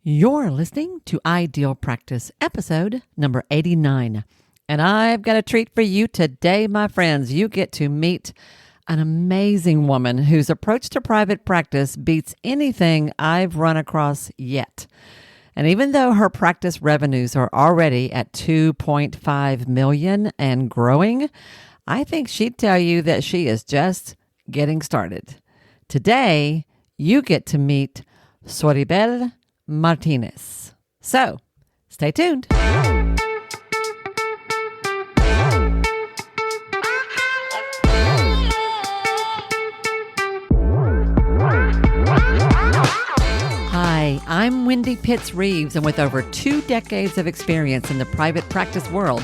You're listening to Ideal Practice, episode number 89. And I've got a treat for you today, my friends. You get to meet an amazing woman whose approach to private practice beats anything I've run across yet. And even though her practice revenues are already at $2.5 million and growing, I think she'd tell you that she is just getting started. Today, you get to meet Soribel Martinez. So, stay tuned. Hi, I'm Wendy Pitts-Reeves, and with over 2 decades of experience in the private practice world,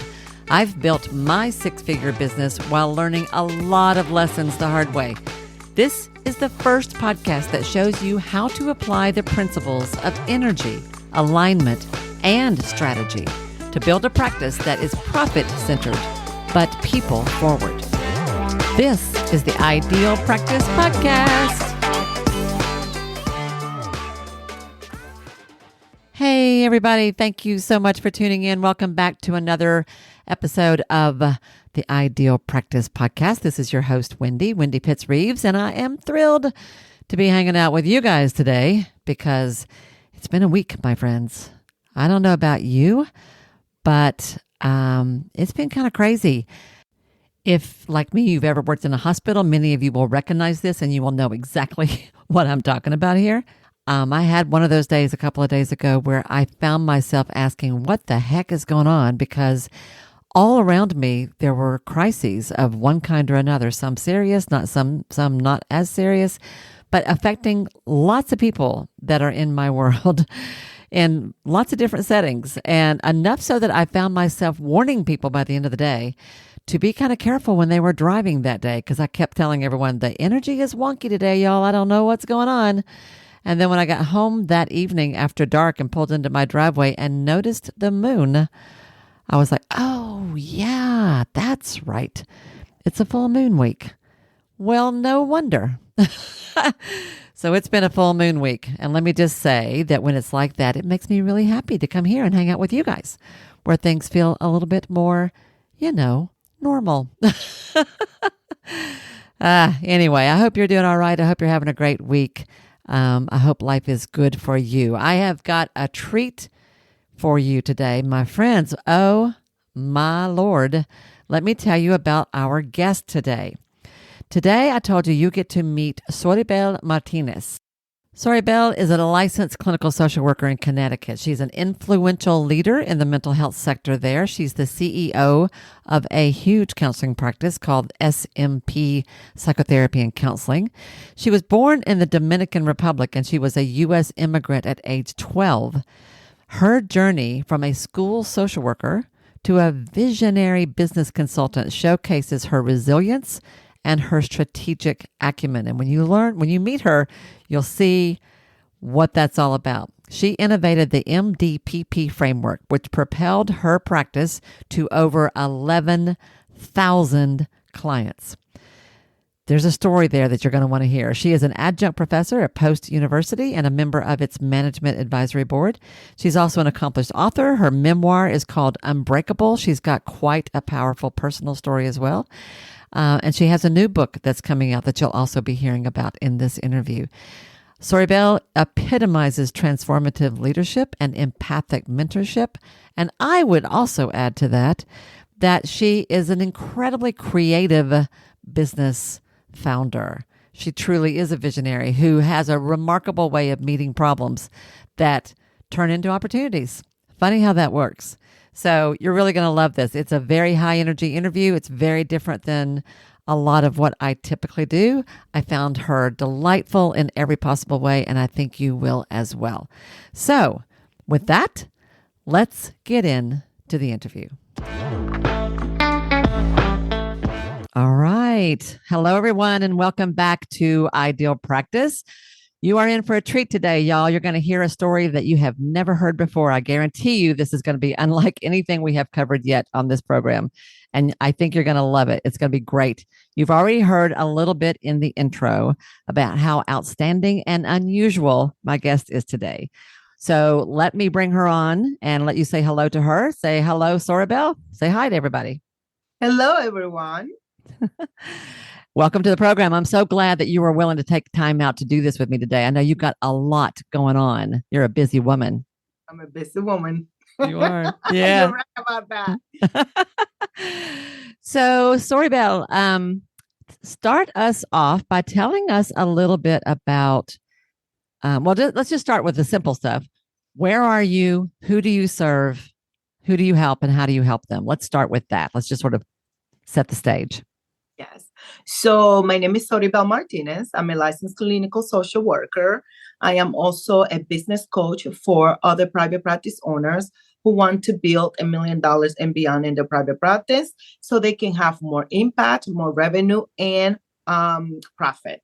I've built my 6-figure business while learning a lot of lessons the hard way. This is the first podcast that shows you how to apply the principles of energy, alignment, and strategy to build a practice that is profit-centered, but people-forward. This is the Ideal Practice Podcast. Hey, everybody. Thank you so much for tuning in. Welcome back to another episode of the Ideal Practice Podcast. This is your host, Wendy Pitts-Reeves, and I am thrilled to be hanging out with you guys today because it's been a week, my friends. I don't know about you, but it's been kind of crazy. If, like me, you've ever worked in a hospital, many of you will recognize this and you will know exactly what I'm talking about here. I had one of those days a couple of days ago where I found myself asking, what the heck is going on? Because all around me, there were crises of one kind or another, some serious, some not as serious, but affecting lots of people that are in my world in lots of different settings. And enough so that I found myself warning people by the end of the day to be kind of careful when they were driving that day, because I kept telling everyone, the energy is wonky today, y'all. I don't know what's going on. And then when I got home that evening after dark and pulled into my driveway and noticed the moon, I was like, oh, yeah, that's right. It's a full moon week. Well, no wonder. So it's been a full moon week. And let me just say that when it's like that, it makes me really happy to come here and hang out with you guys where things feel a little bit more, normal. Anyway, I hope you're doing all right. I hope you're having a great week. I hope life is good for you. I have got a treat for you today, my friends. Oh, my Lord. Let me tell you about our guest today. Today, I told you get to meet Soribel Martinez. Soribel is a licensed clinical social worker in Connecticut. She's an influential leader in the mental health sector there. She's the CEO of a huge counseling practice called SMP Psychotherapy and Counseling. She was born in the Dominican Republic, and she was a U.S. immigrant at age 12. Her journey from a school social worker to a visionary business consultant showcases her resilience and her strategic acumen. And when you meet her, you'll see what that's all about. She innovated the MDPP framework, which propelled her practice to over 11,000 clients. There's a story there that you're going to want to hear. She is an adjunct professor at Post University and a member of its management advisory board. She's also an accomplished author. Her memoir is called Unbreakable. She's got quite a powerful personal story as well. And she has a new book that's coming out that you'll also be hearing about in this interview. Soribel epitomizes transformative leadership and empathic mentorship. And I would also add to that she is an incredibly creative business founder. She truly is a visionary who has a remarkable way of meeting problems that turn into opportunities. Funny how that works. So you're really going to love this. It's a very high energy interview. It's very different than a lot of what I typically do. I found her delightful in every possible way, and I think you will as well. So with that, let's get into the interview. All right. Hello, everyone, and welcome back to Ideal Practice. You are in for a treat today, y'all. You're going to hear a story that you have never heard before. I guarantee you this is going to be unlike anything we have covered yet on this program. And I think you're going to love it. It's going to be great. You've already heard a little bit in the intro about how outstanding and unusual my guest is today. So let me bring her on and let you say hello to her. Say hello, Soribel. Say hi to everybody. Hello, everyone. Welcome to the program. I'm so glad that you were willing to take time out to do this with me today. I know you've got a lot going on. You're a busy woman. I'm a busy woman. You are. Yeah. You're right about that. So, Soribel, start us off by telling us a little bit about, let's just start with the simple stuff. Where are you? Who do you serve? Who do you help? And how do you help them? Let's start with that. Let's just sort of set the stage. Yes. So my name is Soribel Martinez. I'm a licensed clinical social worker. I am also a business coach for other private practice owners who want to build $1 million and beyond in their private practice so they can have more impact, more revenue, and profit.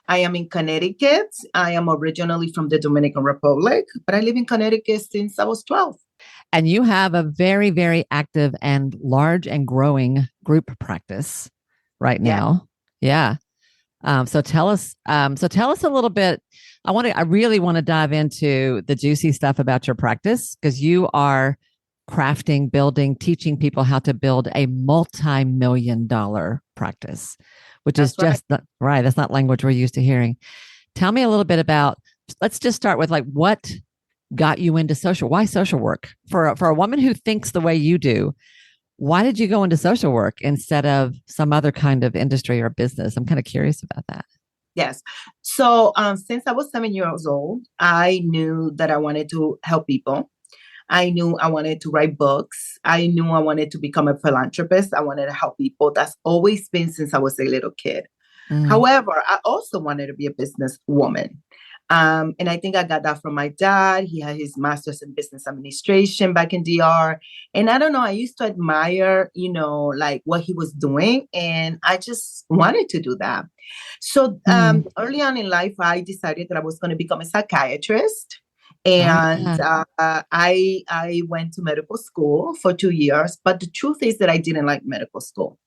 I am in Connecticut. I am originally from the Dominican Republic, but I live in Connecticut since I was 12. And you have a very, very active and large and growing group practice right now. Yeah. So tell us a little bit. I really want to dive into the juicy stuff about your practice because you are crafting, building, teaching people how to build a multi-million-dollar practice, which is just right. That's not language we're used to hearing. Tell me a little bit about, let's just start with like what got you into why social work for a woman who thinks the way you do. Why did you go into social work instead of some other kind of industry or business? I'm kind of curious about that. Yes. So since I was 7 years old, I knew that I wanted to help people. I knew I wanted to write books. I knew I wanted to become a philanthropist. I wanted to help people. That's always been since I was a little kid. However, I also wanted to be a businesswoman. And I think I got that from my dad. He had his master's in business administration back in DR. And I don't know, I used to admire, like what he was doing. And I just wanted to do that. So early on in life, I decided that I was going to become a psychiatrist. And I went to medical school for 2 years. But the truth is that I didn't like medical school.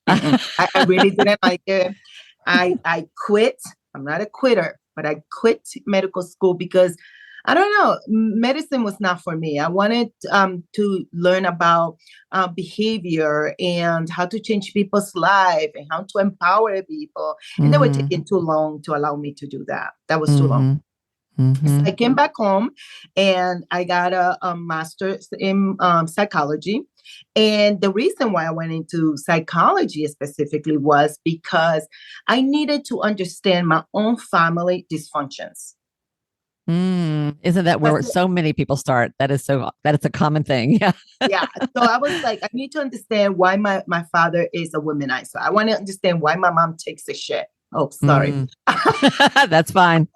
I really didn't like it. I quit. I'm not a quitter. But I quit medical school because, I don't know, medicine was not for me. I wanted to learn about behavior and how to change people's life and how to empower people. And they were taking too long to allow me to do that. That was too long. So I came back home and I got a master's in psychology. And the reason why I went into psychology specifically was because I needed to understand my own family dysfunctions. Isn't that where so many people start? That is a common thing. Yeah. Yeah. So I was like, I need to understand why my father is a womanizer. I want to understand why my mom takes a shit. Oh, sorry. That's fine.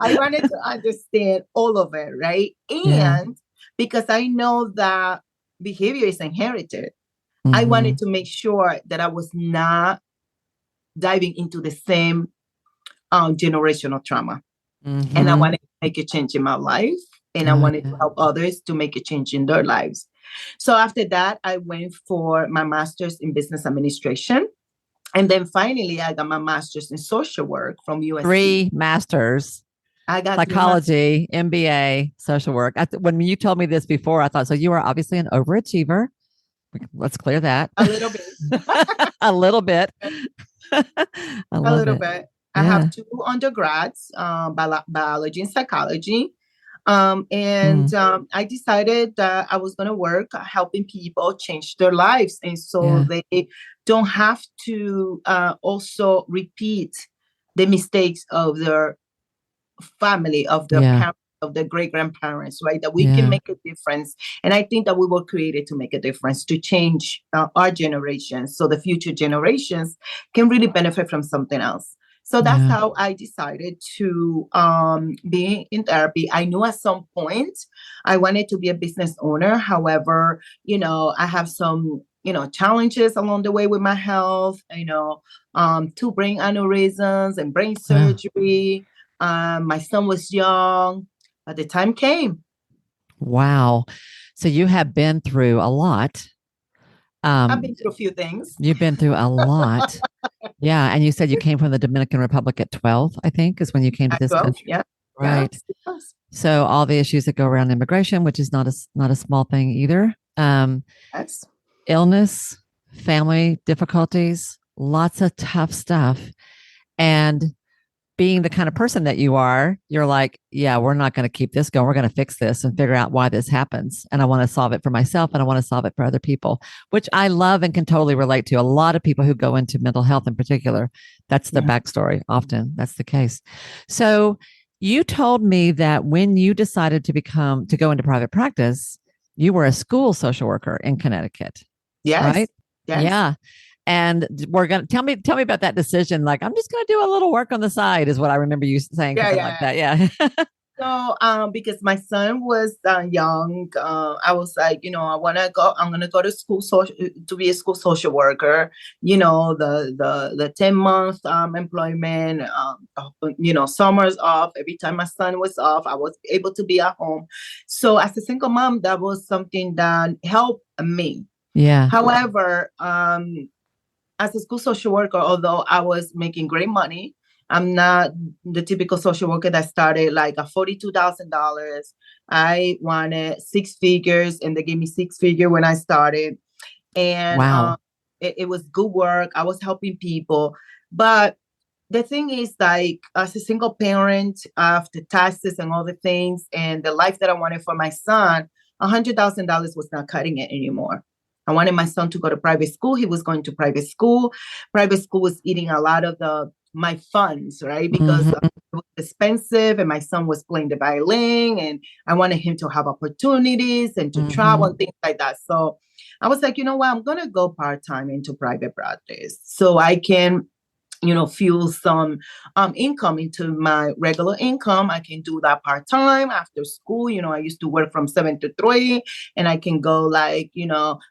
I wanted to understand all of it, right? And because I know that behavior is inherited, I wanted to make sure that I was not diving into the same generational trauma. And I wanted to make a change in my life. And I wanted to help others to make a change in their lives. So after that, I went for my master's in business administration. And then finally, I got my master's in social work from USC. 3 masters. I got psychology, MBA, social work. When you told me this before, I thought, so you are obviously an overachiever. Let's clear that. A little bit. A little bit. A little bit. I have 2 undergrads, biology and psychology. I decided that I was going to work helping people change their lives. And so they don't have to also repeat the mistakes of their family, of their parents, of their great-grandparents, right? That we can make a difference. And I think that we were created to make a difference, to change our generation so the future generations can really benefit from something else. So that's how I decided to be in therapy. I knew at some point I wanted to be a business owner. However, I have some, challenges along the way with my health, 2 brain aneurysms and brain surgery. My son was young, but the time came. Wow. So you have been through a lot. I've been through a few things. You've been through a lot. Yeah. And you said you came from the Dominican Republic at 12, I think, is when you came to this country. Yeah. Right. Yes. So all the issues that go around immigration, which is not a small thing either. Yes. Illness, family difficulties, lots of tough stuff. And being the kind of person that you are, you're like, yeah, we're not going to keep this going. We're going to fix this and figure out why this happens. And I want to solve it for myself and I want to solve it for other people, which I love and can totally relate to. A lot of people who go into mental health in particular, that's their backstory. Often that's the case. So you told me that when you decided to go into private practice, you were a school social worker in Connecticut, Yes. right? Yes. Yeah. And we're gonna tell me about that decision. Like, I'm just gonna do a little work on the side, is what I remember you saying, Yeah. something like that. Yeah. So, because my son was young, I was like, I want to go. I'm gonna go to school to be a school social worker. The 10-month employment. Summers off. Every time my son was off, I was able to be at home. So, as a single mom, that was something that helped me. Yeah. However, as a school social worker, although I was making great money, I'm not the typical social worker that started like a $42,000. I wanted six figures, and they gave me six figure when I started. And Wow. it was good work. I was helping people, but the thing is, like, as a single parent, after taxes and all the things, and the life that I wanted for my son, $100,000 was not cutting it anymore. I wanted my son to go to private school. He was going to private school. Private school was eating a lot of my funds, right? Because it was expensive, and my son was playing the violin, and I wanted him to have opportunities and to travel and things like that. So I was like, you know what? I'm going to go part-time into private practice so I can fuel some income into my regular income. I can do that part-time after school. I used to work from 7 to 3, and I can go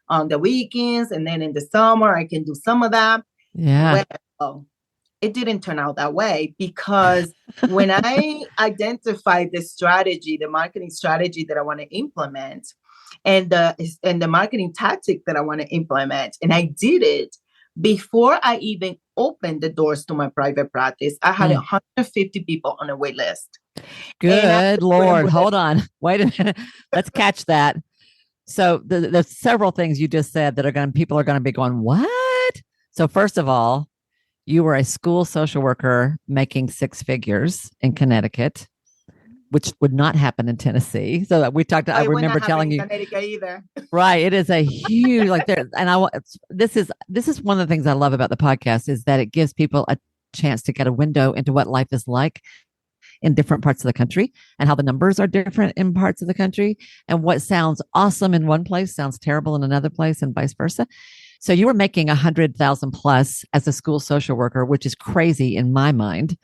on the weekends, and then in the summer I can do some of that. Yeah. Well, it didn't turn out that way, because when I identified the marketing strategy that I want to implement, and the marketing tactic that I want to implement, and I did it before I even opened the doors to my private practice, I had 150 people on a wait list. Good Lord. Hold on. Wait a minute. Let's catch that. So there's several things you just said that people are going to be going, what? So first of all, you were a school social worker making six figures in Connecticut, which would not happen in Tennessee. So we talked. I remember telling you, Connecticut either. Right? It is a huge there, and this is one of the things I love about the podcast, is that it gives people a chance to get a window into what life is like in different parts of the country, and how the numbers are different in parts of the country, and what sounds awesome in one place sounds terrible in another place, and vice versa. So you were making 100,000 plus as a school social worker, which is crazy in my mind.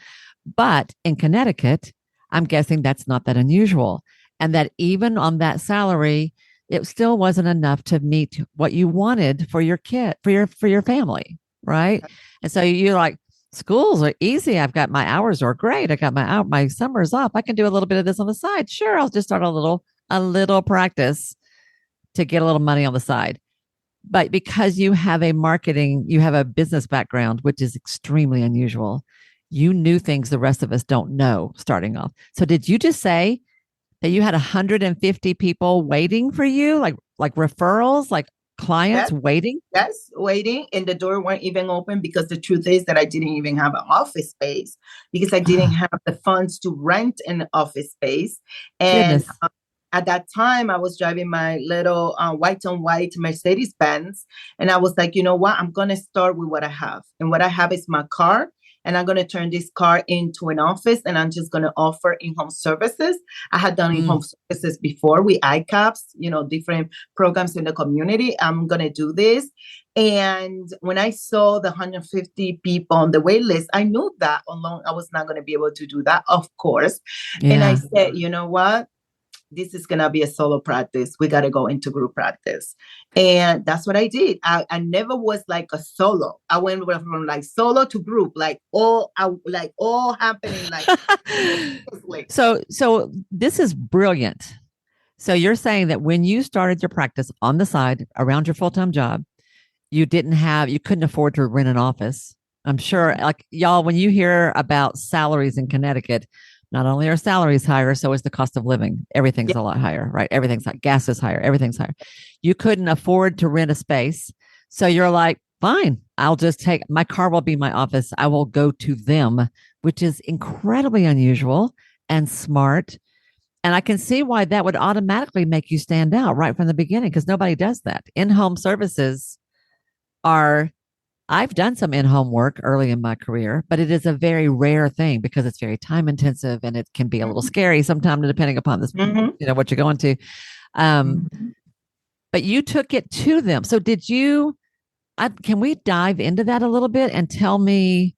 But in Connecticut, I'm guessing that's not that unusual. And that even on that salary, it still wasn't enough to meet what you wanted for your kid, for your family. Right. And so you're like, schools are easy. I've got my hours are great. I got my summers off. I can do a little bit of this on the side. Sure. I'll just start a little practice to get a little money on the side. But because you have a business background, which is extremely unusual, you knew things the rest of us don't know starting off. So did you just say that you had 150 people waiting for you, like referrals, like clients waiting? Yes, waiting, and the door weren't even open, because the truth is that I didn't even have an office space, because I didn't have the funds to rent an office space. And at that time, I was driving my little white on white Mercedes Benz, and I was like, you know what? I'm going to start with what I have. And what I have is my car. And I'm going to turn this car into an office, and I'm just going to offer in-home services. I had done in-home services before with ICAPS, different programs in the community. I'm going to do this. And when I saw the 150 people on the wait list, I knew that alone I was not going to be able to do that, of course. Yeah. And I said, you know what? This is going to be a solo practice. We got to go into group practice. And that's what I did. I never was like a solo. I went from like solo to group, all happening. So this is brilliant. So you're saying that when you started your practice on the side around your full-time job, you couldn't afford to rent an office. I'm sure, like, y'all, when you hear about salaries in Connecticut, not only are salaries higher, so is the cost of living. Everything's Yeah. a lot higher, right? Everything's like gas is higher, everything's higher. You couldn't afford to rent a space. So you're like, fine, I'll just take my car will be my office. I will go to them, which is incredibly unusual and smart. And I can see why that would automatically make you stand out right from the beginning because nobody does that. In-home services are, I've done some in-home work early in my career, but it is a very rare thing because it's very time intensive and it can be a little scary sometimes depending upon this, what you're going to. But you took it to them. So did you, can we dive into that a little bit and tell me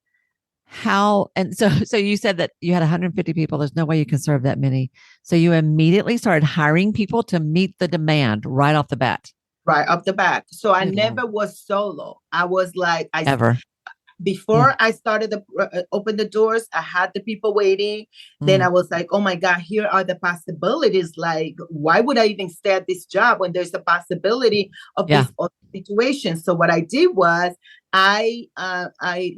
how, and so you said that you had 150 people. There's no way you can serve that many. So you immediately started hiring people to meet the demand right off the bat. Right off the bat. So I never was solo. I was like, Ever. Before I started to open the doors, I had the people waiting. Then I was like, oh my God, here are the possibilities. Like, why would I even stay at this job when there's a possibility of this situation? So what I did was I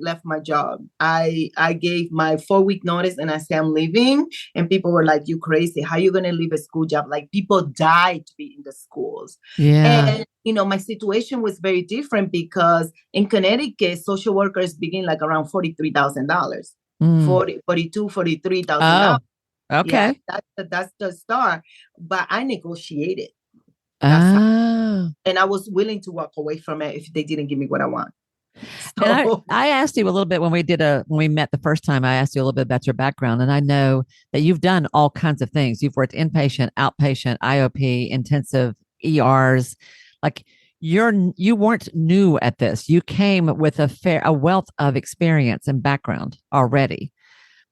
left my job. I gave my 4-week notice and I said, I'm leaving. And people were like, you crazy. How are you going to leave a school job? Like people died to be in the schools. Yeah. And, my situation was very different because in Connecticut, social workers begin like around $43,000, $43,000. Oh, okay. Yeah, that's the start. But I negotiated. And I was willing to walk away from it if they didn't give me what I want. So, and I asked you a little bit when we met the first time. I asked you a little bit about your background, and I know that you've done all kinds of things. You've worked inpatient, outpatient, IOP, intensive ERs. Like you weren't new at this. You came with a wealth of experience and background already.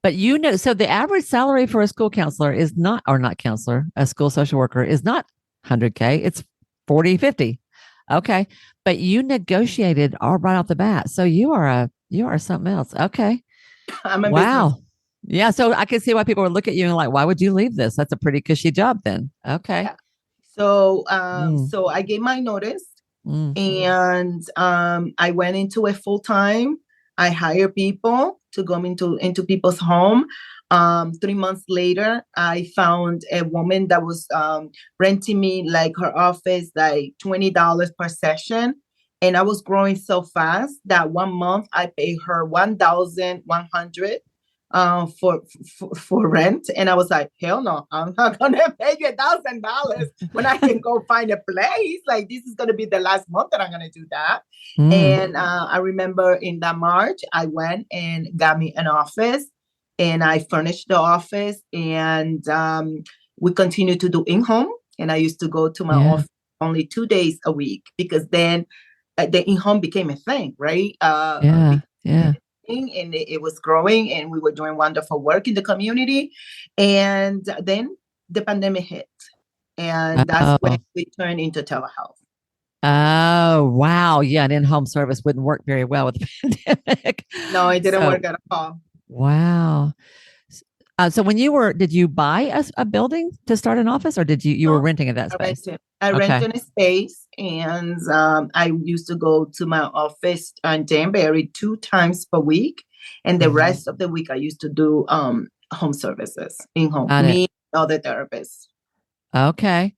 But so the average salary for a school counselor is not, or not counselor, a school social worker is not 100K. It's 40, 50. Okay. But you negotiated all right off the bat. So you are something else. Okay. I'm a wow. business. Yeah. So I can see why people would look at you and like, why would you leave this? That's a pretty cushy job then. Okay. Yeah. So, so I gave my notice and I went into it full time. I hired people to go into people's home. 3 months later, I found a woman that was renting me like her office, like $20 per session. And I was growing so fast that 1 month I paid her $1,100 for rent. And I was like, hell no, I'm not gonna pay you $1,000 when I can go find a place. Like this is gonna be the last month that I'm gonna do that. And I remember in that March, I went and got me an office. And I furnished the office and we continued to do in-home. And I used to go to my office only 2 days a week because then the in-home became a thing, right? And it was growing and we were doing wonderful work in the community. And then the pandemic hit. And that's when we turned into telehealth. Oh, wow. Yeah, an in-home service wouldn't work very well with the pandemic. No, it didn't work at all. Wow. So when did you buy a building to start an office or did you were renting in that space? I rented a space and I used to go to my office in Danbury 2 times per week. And the rest of the week I used to do home services in home, me and other therapists. Okay.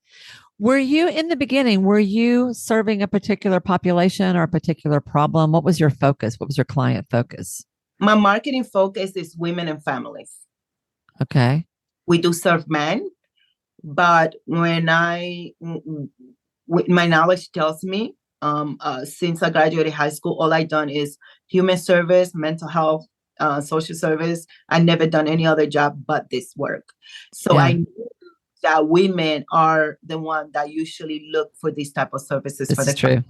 Were you in the beginning, were you serving a particular population or a particular problem? What was your focus? What was your client focus? My marketing focus is women and families. Okay. We do serve men, but my knowledge tells me, since I graduated high school, all I've done is human service, mental health, social service. I never done any other job but this work. So I knew that women are the one that usually look for these type of services for the family.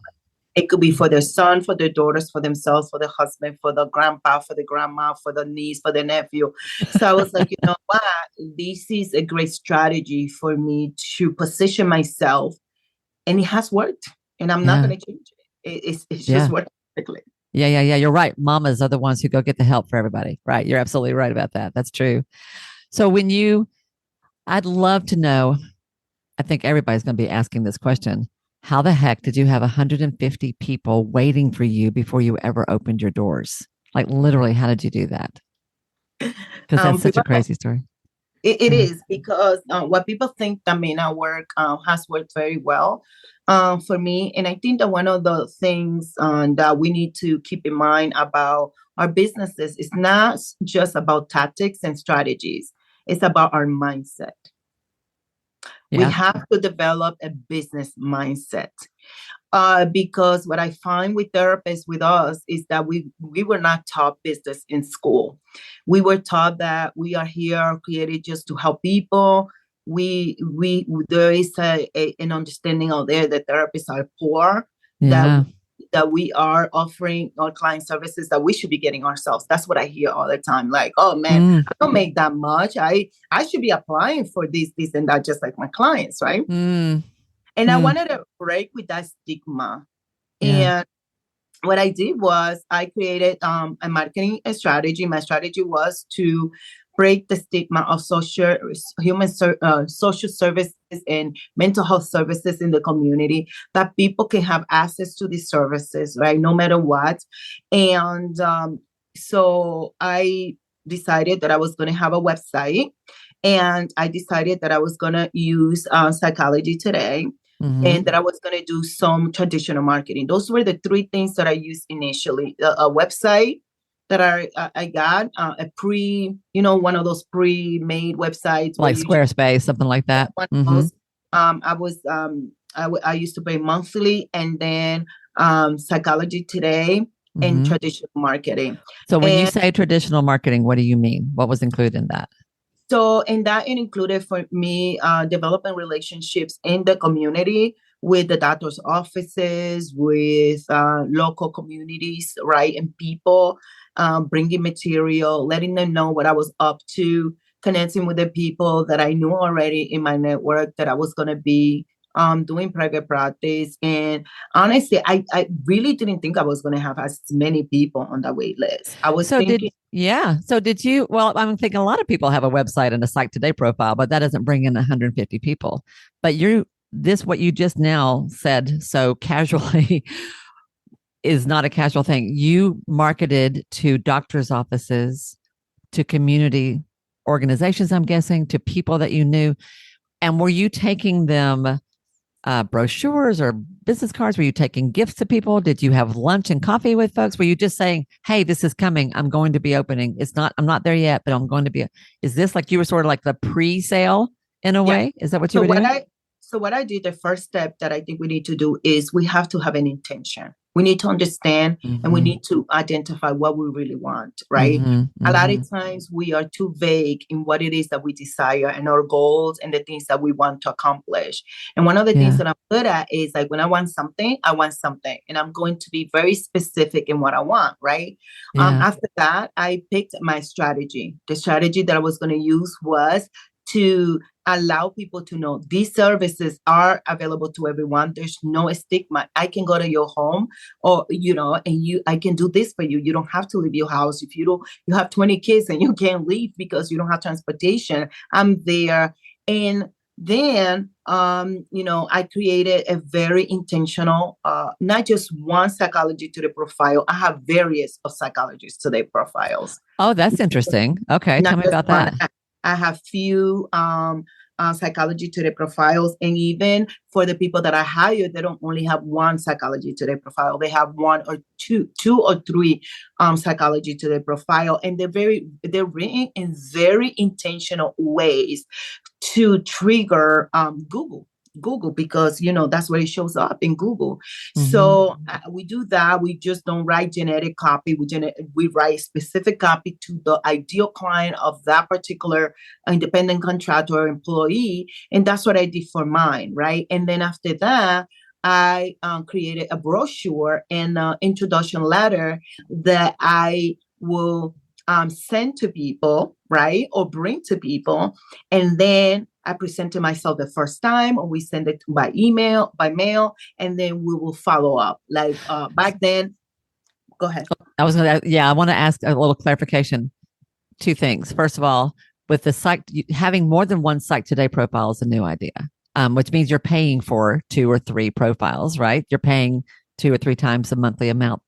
It could be for their son, for their daughters, for themselves, for the husband, for the grandpa, for the grandma, for the niece, for the nephew. So I was like, you know what? This is a great strategy for me to position myself. And it has worked. And I'm not going to change it. It's just worked perfectly. Yeah. You're right. Mamas are the ones who go get the help for everybody. Right. You're absolutely right about that. That's true. So I'd love to know, I think everybody's going to be asking this question. How the heck did you have 150 people waiting for you before you ever opened your doors? Like literally, how did you do that? Because that's such a crazy story. It is because what people think that may not work has worked very well for me. And I think that one of the things that we need to keep in mind about our businesses is not just about tactics and strategies. It's about our mindset. We Yeah. have to develop a business mindset. Because what I find with therapists with us is that we were not taught business in school. We were taught that we are here created just to help people. We there is an understanding out there that therapists are poor, Yeah. that we are offering our client services that we should be getting ourselves. That's what I hear all the time. Like, oh man, I don't make that much. I should be applying for this, and that, just like my clients, right? And I wanted to break with that stigma. Yeah. And what I did was I created a marketing strategy. My strategy was to break the stigma of social services and mental health services in the community, that people can have access to these services, right? No matter what. And so I decided that I was going to have a website, and I decided that I was going to use Psychology Today. And that I was going to do some traditional marketing. Those were the three things that I used initially. A website that I got, a one of those pre-made websites. Like Squarespace, something like that. One of those. I used to pay monthly, and then Psychology Today and traditional marketing. So when you say traditional marketing, what do you mean? What was included in that? So in that, it included for me developing relationships in the community with the doctor's offices, with local communities, right? And people, bringing material, letting them know what I was up to, connecting with the people that I knew already in my network that I was going to be doing private practice. And honestly, I really didn't think I was going to have as many people on that wait list. I was thinking. So did you, well, I'm thinking a lot of people have a website and a Psych Today profile, but that doesn't bring in 150 people. But what you just now said so casually is not a casual thing. You marketed to doctors' offices, to community organizations, I'm guessing, to people that you knew. And were you taking them brochures or business cards? Were you taking gifts to people? Did you have lunch and coffee with folks? Were you just saying, hey, this is coming, I'm going to be opening, I'm not there yet, but I'm going to be, is this like you were sort of like the pre-sale in a way? Is that what you were doing? So what I did, the first step that I think we need to do is we have to have an intention. We need to understand and we need to identify what we really want, right? A lot of times we are too vague in what it is that we desire and our goals and the things that we want to accomplish. And one of the things that I'm good at is like when I want something, and I'm going to be very specific in what I want, right? After that, I picked my strategy. The strategy that I was going to use was to allow people to know these services are available to everyone. There's no stigma. I can go to your home, or I can do this for you. You don't have to leave your house. If you have 20 kids and you can't leave because you don't have transportation, I'm there. And then I created a very intentional, not just one Psychology Today profile. I have various of Psychologists Today profiles. Oh, that's interesting. Okay, tell me about that. I have few Psychology Today profiles, and even for the people that I hire, they don't only have one Psychology Today profile; they have one or two or three Psychology Today profile, and they're written in very intentional ways to trigger Google, because that's where it shows up in Google. So we do that. We just don't write generic copy. We write specific copy to the ideal client of that particular independent contractor or employee, and that's what I did for mine, right? And then after that, I created a brochure and an introduction letter that I will send to people, right, or bring to people, and then I presented myself the first time, or we send it by mail, and then we will follow up. Like back then, go ahead. I want to ask a little clarification. Two things. First of all, with the having more than one Psych Today profile is a new idea, which means you're paying for 2 or 3 profiles, right? You're paying 2 or 3 times the monthly amount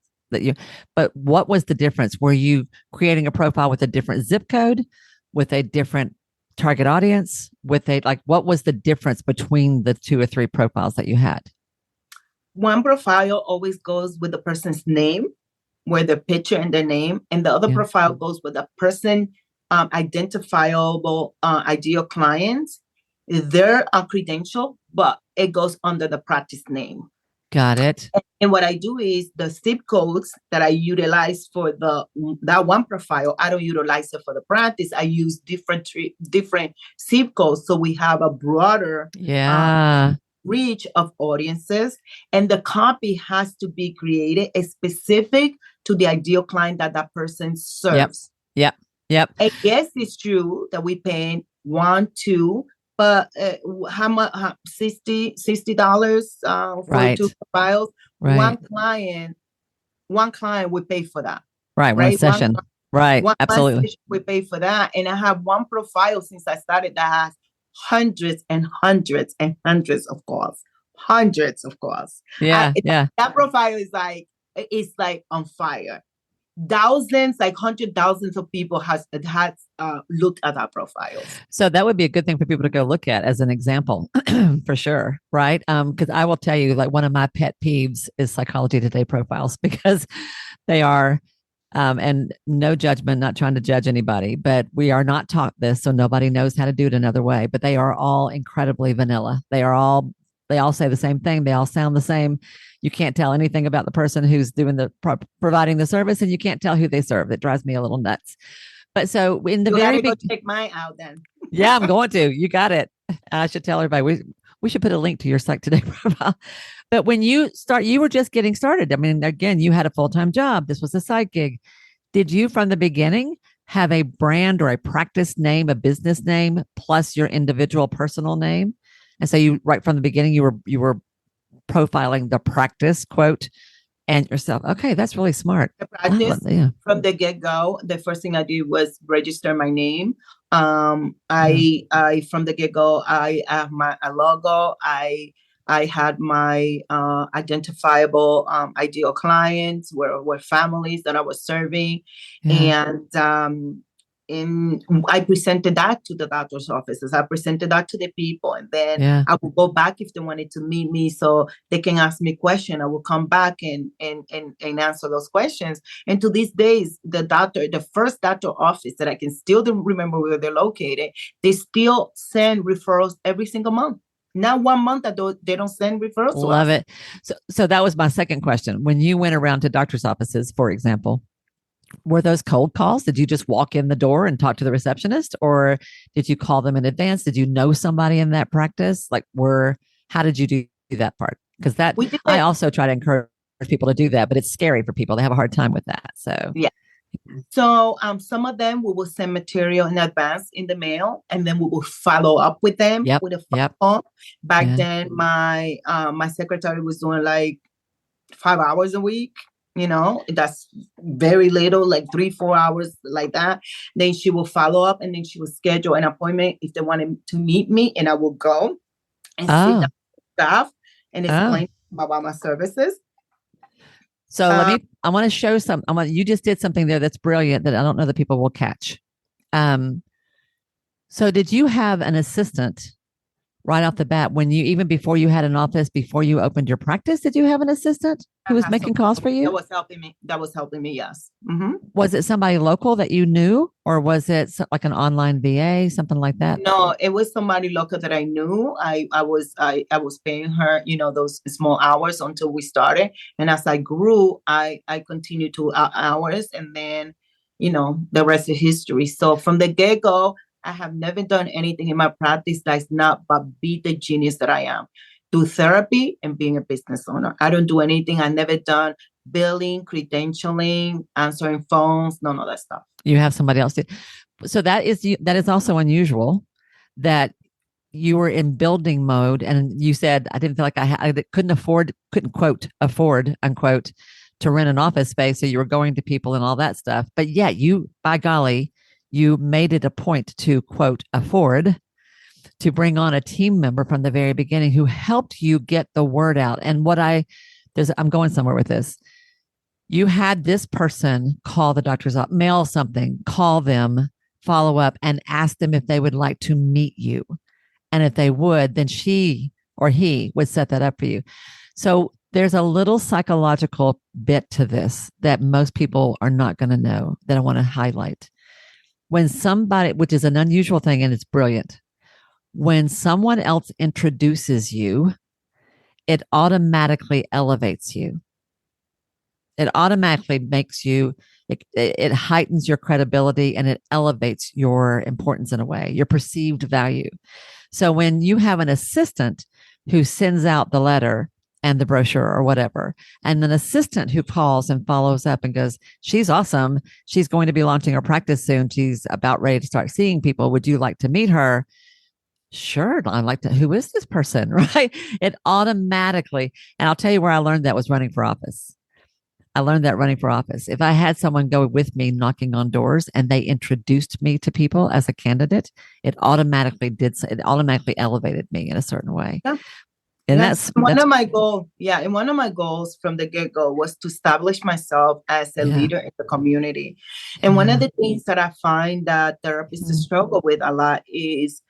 but what was the difference? Were you creating a profile with a different zip code, with a different target audience with a, like, what was the difference between the 2 or 3 profiles that you had? One profile always goes with the person's name, where the picture and their name, and the other profile goes with the person identifiable ideal clients, their credential, but it goes under the practice name. Got it. And what I do is the zip codes that I utilize for that one profile, I don't utilize it for the practice. I use different zip codes, so we have a broader reach of audiences, and the copy has to be created specific to the ideal client that that person serves. Yep. I guess it's true that we pay 1, 2, but how much? $60 for 2 profiles. Right. One client would pay for that. Right. One session. Absolutely. One session we pay for that, and I have one profile since I started that has hundreds and hundreds and hundreds of calls. Yeah. That profile is like, it's like on fire. Thousands, like 100,000 of people has looked at that profile. So that would be a good thing for people to go look at as an example, for sure, right? Because I will tell you, like, one of my pet peeves is Psychology Today profiles, because they are, and no judgment, not trying to judge anybody, but we are not taught this, so nobody knows how to do it another way. But they are all incredibly vanilla. They all say the same thing. They all sound the same. You can't tell anything about the person who's doing the providing the service, and you can't tell who they serve. It drives me a little nuts. But so in the very beginning, check mine out then. Yeah, I'm going to. You got it. I should tell everybody. We should put a link to your Psych Today profile. But when you were just getting started. I mean, again, you had a full-time job. This was a side gig. Did you, from the beginning, have a brand or a practice name, a business name, plus your individual personal name? And so you, right from the beginning, you were profiling the practice quote and yourself. Okay, that's really smart. The practice, from the get-go, the first thing I did was register my name. I from the get-go, I have my logo. I had my identifiable ideal clients were families that I was serving, and I presented that to the doctor's offices. I presented that to the people, and then I would go back if they wanted to meet me, so they can ask me questions. I will come back and answer those questions. And to these days, the first doctor office that I can still remember where they're located, they still send referrals every single month. Not 1 month that they don't send referrals. Love it. So that was my second question. When you went around to doctor's offices, for example, were those cold calls? Did you just walk in the door and talk to the receptionist, or did you call them in advance? Did you know somebody in that practice? Like, how did you do that part? Because I also try to encourage people to do that, but it's scary for people. They have a hard time with that. So So some of them we will send material in advance in the mail, and then we will follow up with them with a phone call. Back then, my secretary was doing like 5 hours a week. You know, that's very little, like 3-4 hours like that. Then she will follow up, and then she will schedule an appointment if they wanted to meet me, and I will go and sit down with staff and explain about my services. So I want to show you just did something there that's brilliant that I don't know that people will catch. So did you have an assistant right off the bat even before you had an office, before you opened your practice? Did you have an assistant who was making calls for you? That was helping me. Yes. Mm-hmm. Was it somebody local that you knew, or was it like an online VA, something like that? No, it was somebody local that I knew. I was paying her, those small hours until we started. And as I grew, I continued to hours, and then, the rest is history. So from the get-go, I have never done anything in my practice that's not but be the genius that I am. Do therapy and being a business owner. I don't do anything. I've never done billing, credentialing, answering phones, none of that stuff. You have somebody else do. So that is also unusual that you were in building mode, and you said, I didn't feel like I couldn't afford, unquote, to rent an office space. So you were going to people and all that stuff. But yeah, by golly, you made it a point to, quote, afford to bring on a team member from the very beginning who helped you get the word out. And I'm going somewhere with this. You had this person call the doctor's office, mail something, call them, follow up and ask them if they would like to meet you. And if they would, then she or he would set that up for you. So there's a little psychological bit to this that most people are not going to know that I want to highlight. When somebody, which is an unusual thing and it's brilliant, when someone else introduces you, it automatically elevates you. It automatically makes you, it heightens your credibility and it elevates your importance in a way, your perceived value. So when you have an assistant who sends out the letter and the brochure or whatever, and an assistant who calls and follows up and goes, she's awesome. She's going to be launching her practice soon. She's about ready to start seeing people. Would you like to meet her? Sure. I'd like to. Who is this person? Right. It automatically, and I'll tell you where I learned that was running for office. I learned that running for office. If I had someone go with me knocking on doors and they introduced me to people as a candidate, it automatically elevated me in a certain way. Yeah. And that's one of my goals. Yeah. And one of my goals from the get-go was to establish myself as a leader in the community. And one of the things that I find that therapists struggle with a lot is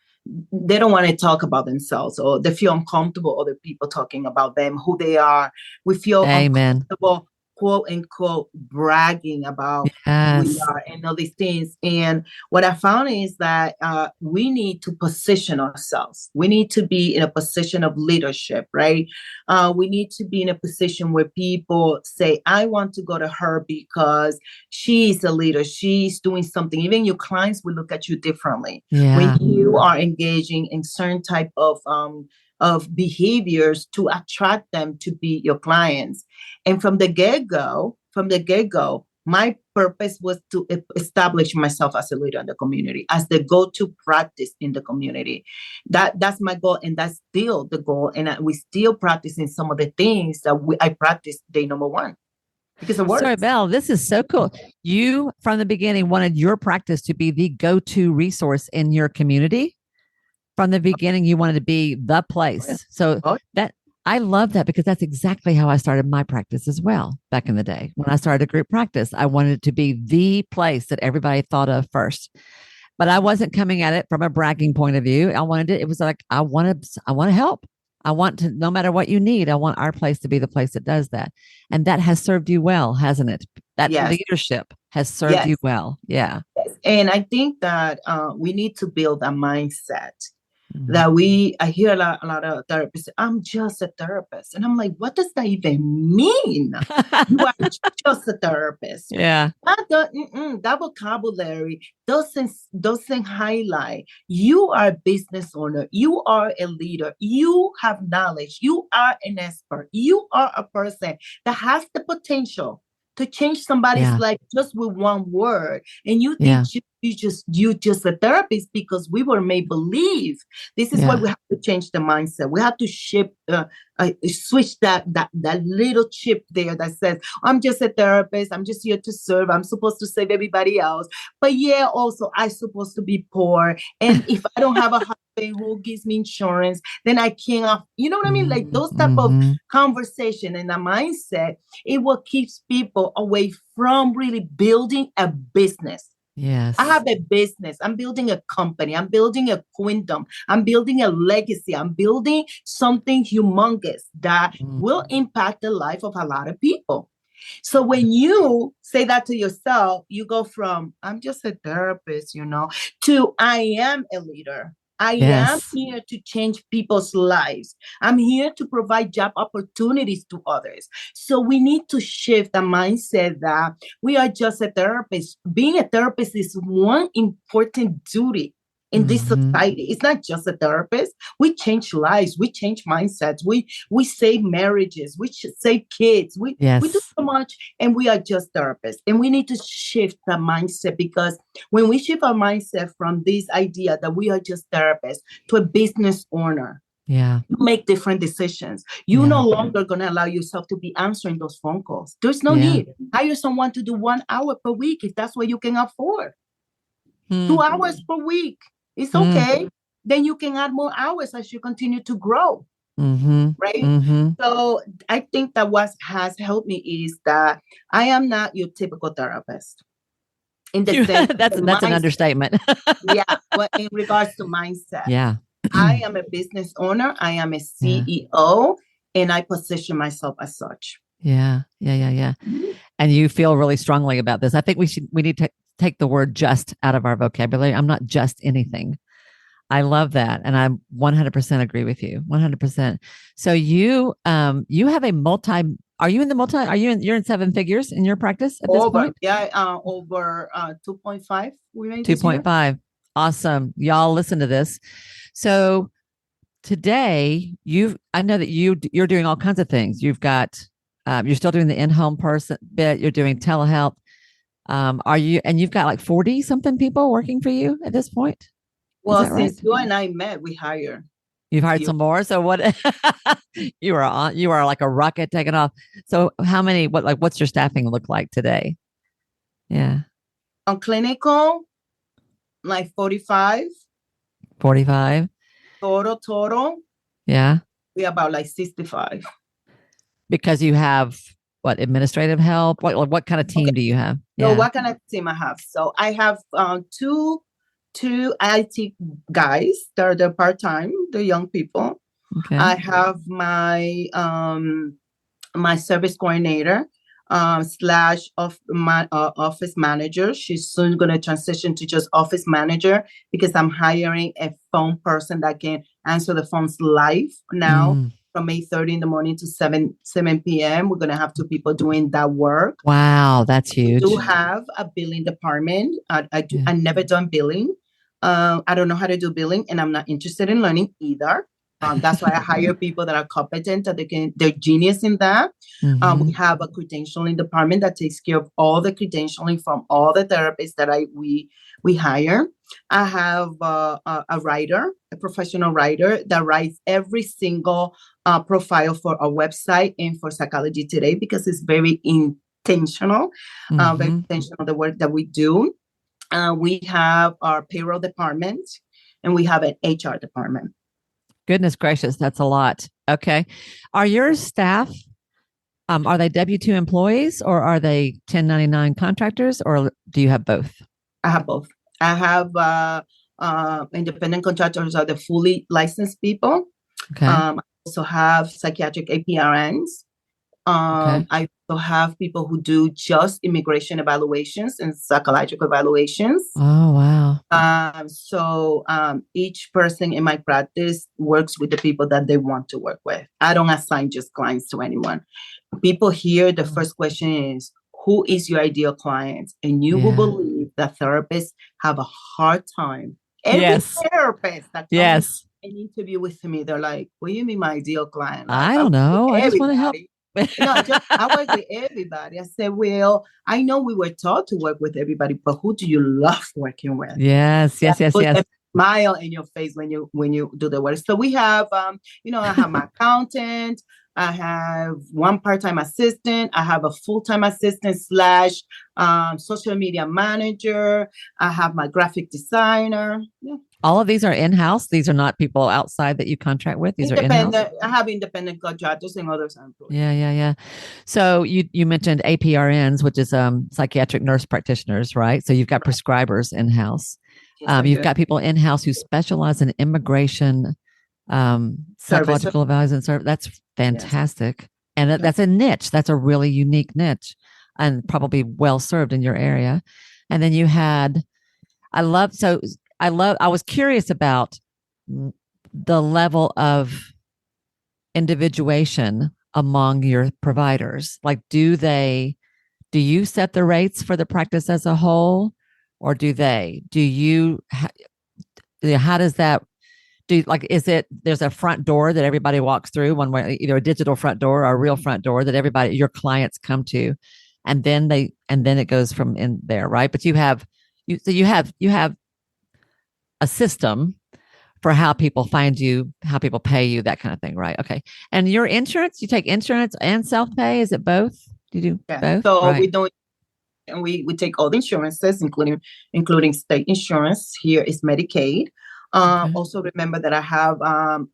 they don't want to talk about themselves, or they feel uncomfortable other people talking about them, who they are. We feel uncomfortable, quote unquote, bragging about who we are and all these things. And what I found is that we need to position ourselves. We need to be in a position of leadership, right? We need to be in a position where people say, I want to go to her because she's a leader. She's doing something. Even your clients will look at you differently when you are engaging in certain type of behaviors to attract them to be your clients. And from the get-go, my purpose was to establish myself as a leader in the community, as the go-to practice in the community. That's my goal, and that's still the goal. And we still practicing some of the things that I practiced day number one. Because it works. Soribel, this is so cool. You, from the beginning, wanted your practice to be the go-to resource in your community. From the beginning, you wanted to be the place. So that I love that, because that's exactly how I started my practice as well back in the day. When I started a group practice, I wanted it to be the place that everybody thought of first. But I wasn't coming at it from a bragging point of view. It was like, I want to help. I want to, no matter what you need, I want our place to be the place that does that. And that has served you well, hasn't it? That leadership has served you well. Yeah. Yes. And I think that we need to build a mindset that I hear a lot of therapists say, I'm just a therapist. And I'm like, what does that even mean? You are just a therapist. Yeah. That vocabulary doesn't highlight you are a business owner. You are a leader. You have knowledge. You are an expert. You are a person that has the potential to change somebody's life just with one word. And you think you just a therapist because we were made believe. This is why we have to change the mindset. We have to switch that little chip there that says, I'm just a therapist. I'm just here to serve. I'm supposed to save everybody else. But also I'm supposed to be poor. And if I don't have a husband who gives me insurance, then I can't, you know what I mean? Like those type of conversation and a mindset, it will keep people away from really building a business. Yes. I have a business. I'm building a company. I'm building a kingdom. I'm building a legacy. I'm building something humongous that will impact the life of a lot of people. So when you say that to yourself, you go from, I'm just a therapist, to I am a leader. I am here to change people's lives. I'm here to provide job opportunities to others. So we need to shift the mindset that we are just a therapist. Being a therapist is one important duty in this society. It's not just a therapist. We change lives. We change mindsets. We save marriages. We save kids. We do so much, and we are just therapists. And we need to shift the mindset, because when we shift our mindset from this idea that we are just therapists to a business owner, you make different decisions. You're no longer going to allow yourself to be answering those phone calls. There's no need. Hire someone to do 1 hour per week if that's what you can afford. 2 hours per week. It's okay. Then you can add more hours as you continue to grow. Right? So I think that what has helped me is that I am not your typical therapist. in the sense that's an understatement. Yeah, well, in regards to mindset. Yeah. I am a business owner. I am a CEO, and I position myself as such. Yeah. And you feel really strongly about this. I think we need to take the word just out of our vocabulary. I'm not just anything. I love that. And I 100% agree with you. 100%. So you have a you're in seven figures in your practice at this point? Yeah, over 2.5 we made 2.5. Awesome. Y'all listen to this. So today I know that you're doing all kinds of things. You've got, you're still doing the in-home person bit. You're doing telehealth. And you've got like 40 something people working for you at this point? Well, since you and I met, we hired. You've hired some more. So what? You are like a rocket taking off. So how many? What's your staffing look like today? Yeah. On clinical, like 45. 45. Total. Yeah. We about like 65. Because you have what, administrative help? What kind of team do you have? So what kind of team I have? So I have two IT guys. They're part-time. They're young people. Okay. I have my my service coordinator slash of my office manager. She's soon going to transition to just office manager because I'm hiring a phone person that can answer the phones live now. From 8:30 in the morning to 7 p.m. We're going to have two people doing that work. Wow, that's huge. We do have a billing department. I've never done billing. I don't know how to do billing, and I'm not interested in learning either. That's why I hire people that are competent, that they're genius in that. We have a credentialing department that takes care of all the credentialing from all the therapists that we hire. I have a writer, a professional writer that writes every single profile for our website and for Psychology Today because it's very intentional, very intentional the work that we do. We have our payroll department and we have an HR department. Goodness gracious, that's a lot. Okay. Are your staff, are they W-2 employees or are they 1099 contractors, or do you have both? I have both. I have independent contractors are the fully licensed people. Okay. I also have psychiatric APRNs. I also have people who do just immigration evaluations and psychological evaluations. Oh, wow. So each person in my practice works with the people that they want to work with. I don't assign just clients to anyone. People here, the first question is, who is your ideal client? And you will believe that therapists have a hard time. Every therapist that comes an interview with me, they're like, what do you mean my ideal client? Like, I don't know. I just want to help. I work with everybody. I said, well, I know we were taught to work with everybody, but who do you love working with? Yes. Put a smile in your face when you do the work. So we have, I have my accountant. I have one part-time assistant. I have a full-time assistant slash social media manager. I have my graphic designer. Yeah. All of these are in-house. These are not people outside that you contract with. These are in-house. I have independent contractors and others. Yeah. So you mentioned APRNs, which is psychiatric nurse practitioners, right? So you've got prescribers in-house. You've got people in-house who specialize in immigration, psychological evaluation. That's fantastic. And that's a niche. That's a really unique niche and probably well served in your area. And then you had, I was curious about the level of individuation among your providers. Like, do you set the rates for the practice as a whole, or how does that there's a front door that everybody walks through one way, either a digital front door or a real front door that your clients come to, and then it goes from in there, right? But you have a system for how people find you, how people pay you, that kind of thing, right? Okay. And your insurance, you take insurance and self-pay? Is it both? Do you do both? So we don't, and we take all the insurances, including state insurance. Here is Medicaid. Okay. Also remember that I have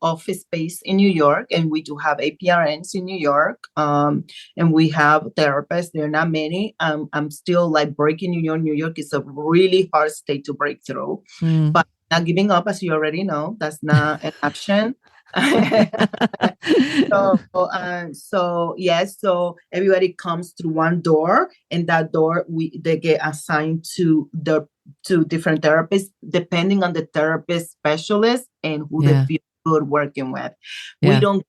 office space in New York, and we do have APRNs in New York. And we have therapists. There are not many. I'm still like breaking New York. New York is a really hard state to break through, but not giving up, as you already know. That's not an option. So yes, so everybody comes through one door, and that door they get assigned to different therapists depending on the therapist specialist and who they feel good working with. We don't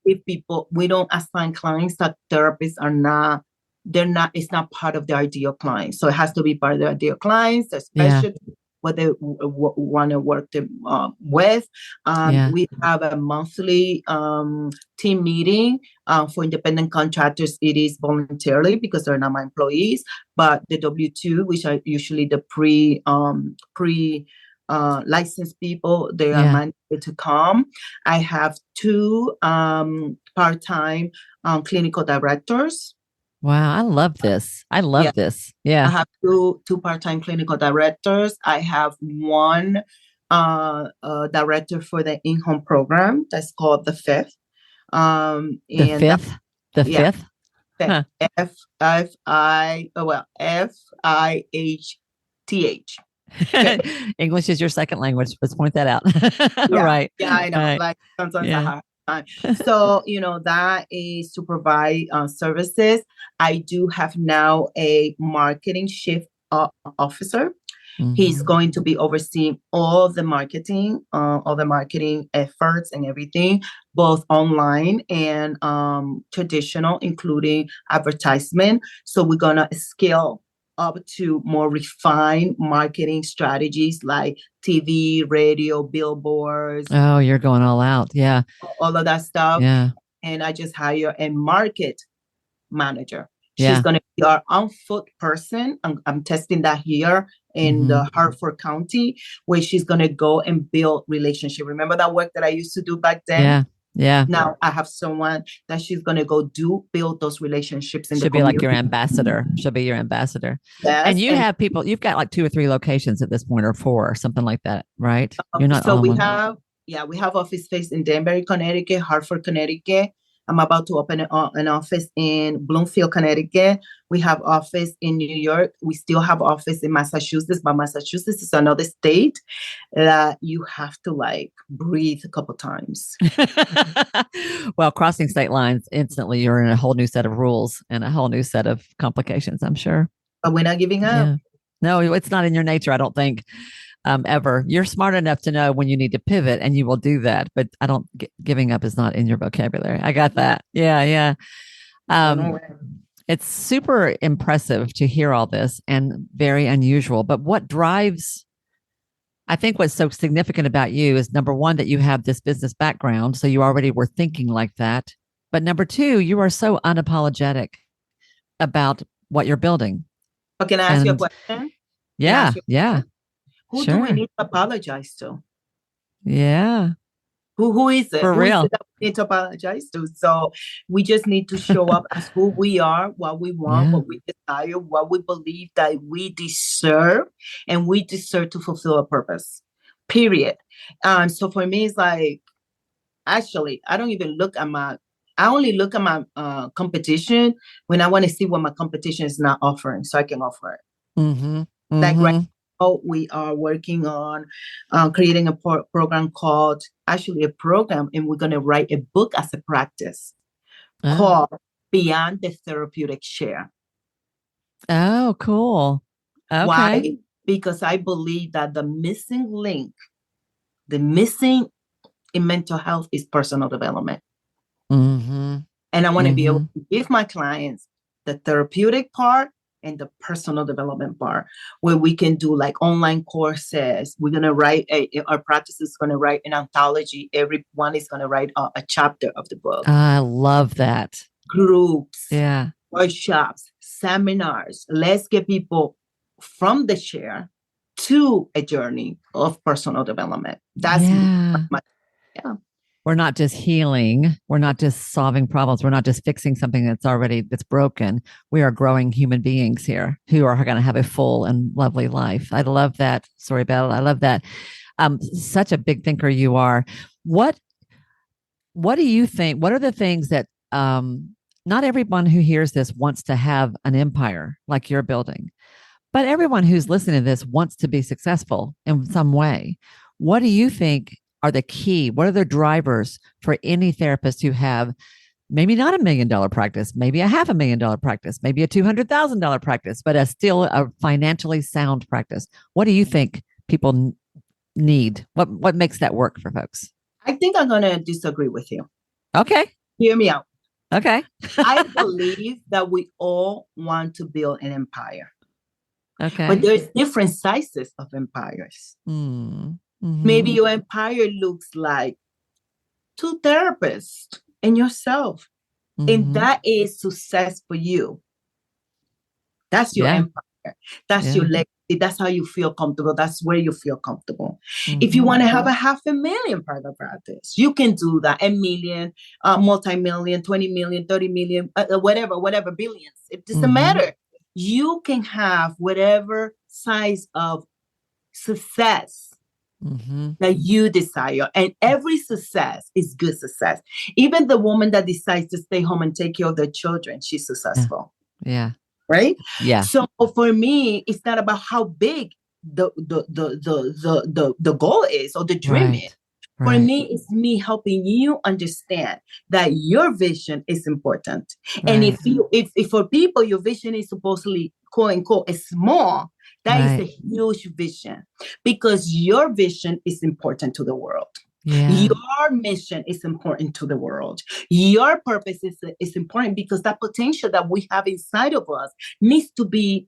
assign clients that therapists are not. They're not. It's not part of the ideal client, so it has to be part of the ideal clients, the specialist. What they want to work with. We have a monthly team meeting. For independent contractors, it is voluntarily because they're not my employees. But the W-2, which are usually the pre licensed people, they are mandated to come. I have 2 part-time clinical directors. Wow, I love this. I love this. Yeah. I have two part-time clinical directors. I have 1 director for the in-home program that's called the Fifth. The Fifth? The Fifth? Huh. F-I-H-T-H. English is your second language. Let's point that out. Right. Yeah, I know. Right. Like sometimes I have. So, that is to provide services. I do have now a marketing shift officer. He's going to be overseeing all the marketing efforts and everything, both online and traditional, including advertisement. So we're going to scale up to more refined marketing strategies like TV, radio, billboards. Oh, you're going all out. Yeah. All of that stuff. Yeah. And I just hire a market manager. She's going to be our on-foot person. I'm testing that here in the Hartford County, where she's going to go and build relationship. Remember that work that I used to do back then? Yeah. Now I have someone that she's going to go build those relationships in the community. She'll be like your ambassador. She'll be your ambassador. Yes. And you have people, you've got like 2 or 3 locations at this point, or 4 or something like that, right? You're not so we have office space in Danbury, Connecticut, Hartford, Connecticut. I'm about to open an office in Bloomfield, Connecticut. We have office in New York. We still have office in Massachusetts, but Massachusetts is another state that you have to like breathe a couple times. Well, crossing state lines, instantly you're in a whole new set of rules and a whole new set of complications, I'm sure. But we're not giving up. Yeah. No, it's not in your nature, I don't think. Ever. You're smart enough to know when you need to pivot, and you will do that. But I don't. Giving up is not in your vocabulary. I got that. Yeah. It's super impressive to hear all this, and very unusual. But what drives? I think what's so significant about you is, number one, that you have this business background, so you already were thinking like that. But number 2, you are so unapologetic about what you're building. But can I ask you a question? Yeah. Who do we need to apologize to? Yeah. Who is it? For real. Is it that we need to apologize to? So we just need to show up as who we are, what we want, what we desire, what we believe that we deserve, and we deserve to fulfill a purpose. Period. So for me, it's like, actually, I don't even look at I only look at my competition when I want to see what my competition is not offering, so I can offer it. Like right now, we are working on creating a program called, and we're going to write a book as a practice called Beyond the Therapeutic Share. Oh, cool. Okay. Why? Because I believe that the missing link, in mental health is personal development. And I want to be able to give my clients the therapeutic part and the personal development part, where we can do like online courses. We're going to write, our practice is going to write an anthology. Everyone is going to write a chapter of the book. I love that. Groups, workshops, seminars. Let's get people from the share to a journey of personal development. That's We're not just healing. We're not just solving problems. We're not just fixing something that's broken. We are growing human beings here who are going to have a full and lovely life. I love that, Soribel. I love that. Such a big thinker you are. What What do you think? What are the things that not everyone who hears this wants to have an empire like you're building, but everyone who's listening to this wants to be successful in some way. What do you think are the key? What are the drivers for any therapist who have maybe not $1 million practice, maybe a $500,000 practice, maybe a $200,000 practice, but still a financially sound practice? What do you think people need? What makes that work for folks? I think I'm going to disagree with you. Okay. Hear me out. Okay. I believe that we all want to build an empire. Okay. But there's different sizes of empires. Mm-hmm. Maybe your empire looks like 2 therapists and yourself. Mm-hmm. And that is success for you. That's your empire. That's your legacy. That's how you feel comfortable. That's where you feel comfortable. Mm-hmm. If you want to have a $500,000 private practice, you can do that. $1 million, multi-million, 20 million, 30 million, whatever, billions. It doesn't matter. You can have whatever size of success that you desire. And every success is good success. Even the woman that decides to stay home and take care of their children, she's successful. Yeah. Right? Yeah. So for me, it's not about how big the goal is or the dream is. For me, it's me helping you understand that your vision is important. And if for people your vision is supposedly quote unquote is small, that is a huge vision because your vision is important to the world. Yeah. Your mission is important to the world. Your purpose is important because that potential that we have inside of us needs to be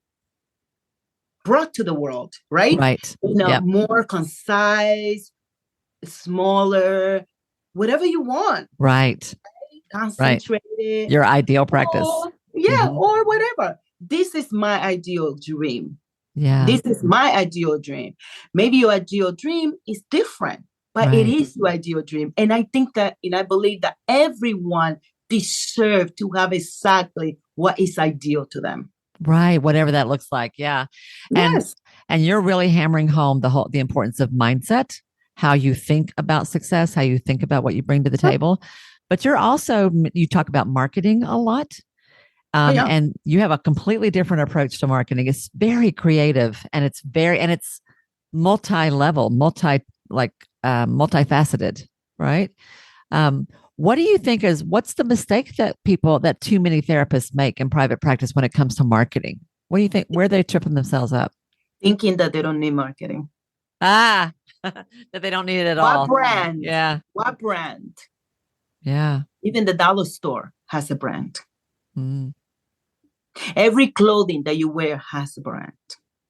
brought to the world, right? Right. More concise, smaller, whatever you want. Right. Concentrated. Your ideal practice. Or whatever. This is my ideal dream. Yeah. This is my ideal dream. Maybe your ideal dream is different. But it is your ideal dream. And I think that, and I believe that everyone deserves to have exactly what is ideal to them. Right. Whatever that looks like. Yeah. Yes. And you're really hammering home the importance of mindset, how you think about success, how you think about what you bring to the table. But you talk about marketing a lot. And you have a completely different approach to marketing. It's very creative and it's multi-level, multifaceted, right? What do you think what's the mistake that too many therapists make in private practice when it comes to marketing? What do you think, where are they tripping themselves up? Thinking that they don't need marketing. That they don't need it at all. What brand? Yeah. What brand? Yeah. Even the dollar store has a brand. Mm. Every clothing that you wear has a brand.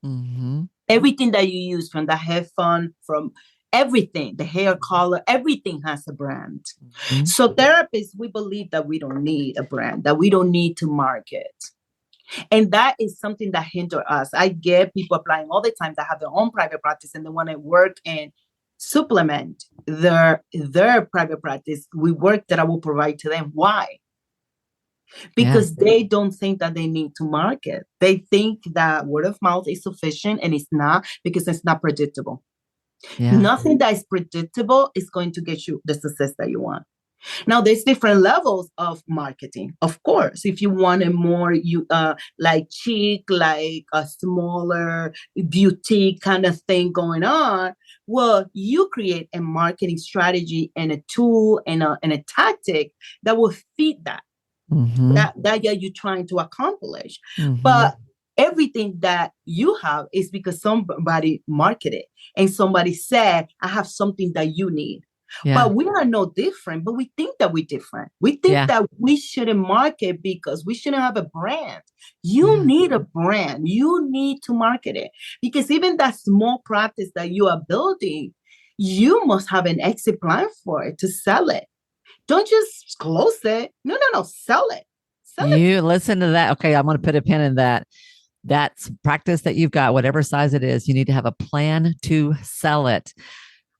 Mm-hmm. Everything that you use, from the headphone, from everything, the hair color, everything has a brand. Mm-hmm. So therapists, we believe that we don't need a brand, that we don't need to market. And that is something that hinders us. I get people applying all the time that have their own private practice and they want to work and supplement their private practice with work that I will provide to them. Why? Because they don't think that they need to market. They think that word of mouth is sufficient, and it's not, because it's not predictable. Yeah. Nothing that is predictable is going to get you the success that you want. Now, there's different levels of marketing. Of course, if you want a more like chic, like a smaller boutique kind of thing going on, well, you create a marketing strategy and a tool and a tactic that will fit that. Mm-hmm. that you're trying to accomplish. Mm-hmm. But everything that you have is because somebody marketed and somebody said, I have something that you need. Yeah. But we are no different, but we think that we're different. We think that we shouldn't market because we shouldn't have a brand. You need a brand. You need to market it, because even that small practice that you are building, you must have an exit plan for it to sell it. Don't just close it. No. Sell it. You listen to that. Okay, I'm going to put a pin in that. That's practice that you've got, whatever size it is. You need to have a plan to sell it.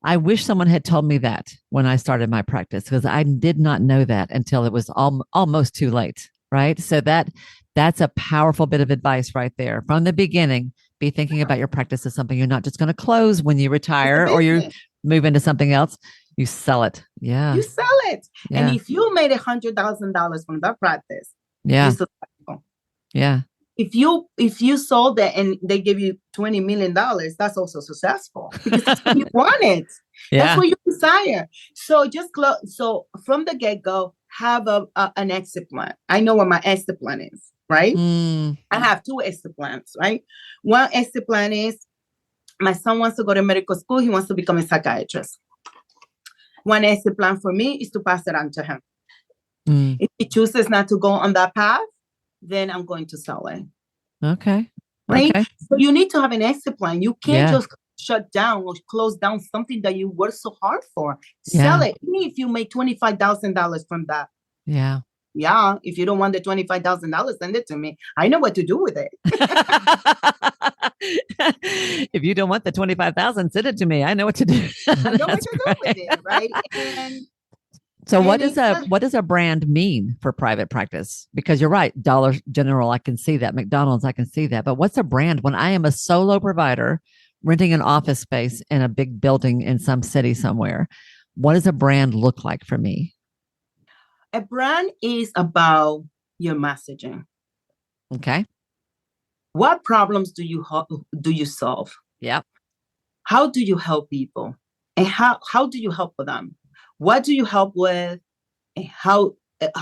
I wish someone had told me that when I started my practice, because I did not know that until it was almost too late. Right. So that's a powerful bit of advice right there from the beginning. be thinking about your practice as something you're not just going to close when you It's a retire or you business. move into something else. You sell it. Yeah. You sell it. And Yeah. if you made $100,000 from that practice, you're Yeah. successful. Yeah. If you sold it and they give you $20 million, that's also successful because that's what you wanted. That's Yeah. what you desire. So so from the get-go, have an exit plan. I know what my exit plan is, right? Mm. I have two exit plans, right? One exit plan is my son wants to go to medical school. He wants to become a psychiatrist. One exit plan for me is to pass it on to him. Mm. If he chooses not to go on that path, then I'm going to sell it. Okay. Right? Okay. So you need to have an exit plan. You can't Yeah. just shut down or close down something that you worked so hard for. Yeah. Sell it. Even if you make $25,000 from that. Yeah. Yeah. If you don't want the $25,000, send it to me. I know what to do with it. If you don't want the 25,000, send it to me. I know what to do. I know what That's to do with great. it, right? And So what it's does a brand mean for private practice? Because you're right, Dollar General, I can see that. McDonald's, I can see that. But what's a brand when I am a solo provider renting an office space in a big building in some city somewhere? What does a brand look like for me? a brand is about your messaging. Okay. What problems do you solve? Yeah. How do you help people? And how do you help them? What do you help with? And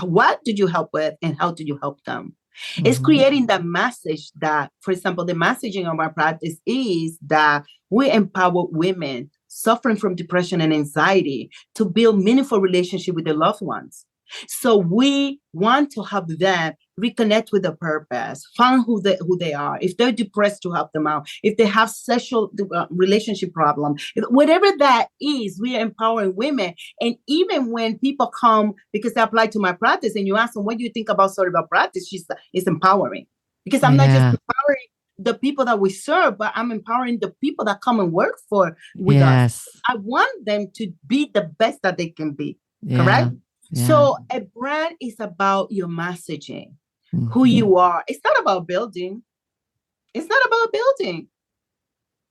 what did you help with? And how do you help them? Mm-hmm. It's creating that message that, for example, the messaging of our practice is that we empower women suffering from depression and anxiety to build meaningful relationship with their loved ones. So we want to help them reconnect with their purpose, find who they are. If they're depressed, to help them out. If they have sexual relationship problem, whatever that is, we are empowering women. And even when people come because they apply to my practice, and you ask them, "What do you think about Soribel practice?" It's empowering, because I'm not just empowering the people that we serve, but I'm empowering the people that come and work with us. I want them to be the best that they can be. Correct? Yeah. So a brand is about your messaging, who you are. It's not about building. It's not about building.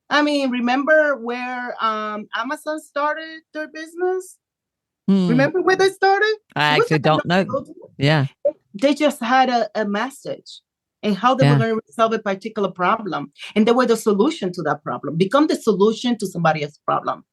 I mean, remember where Amazon started their business? Remember where they started? I actually don't know. Yeah. They just had a message and how they were going to solve a particular problem. And they were the solution to that problem. Become the solution to somebody else's problem.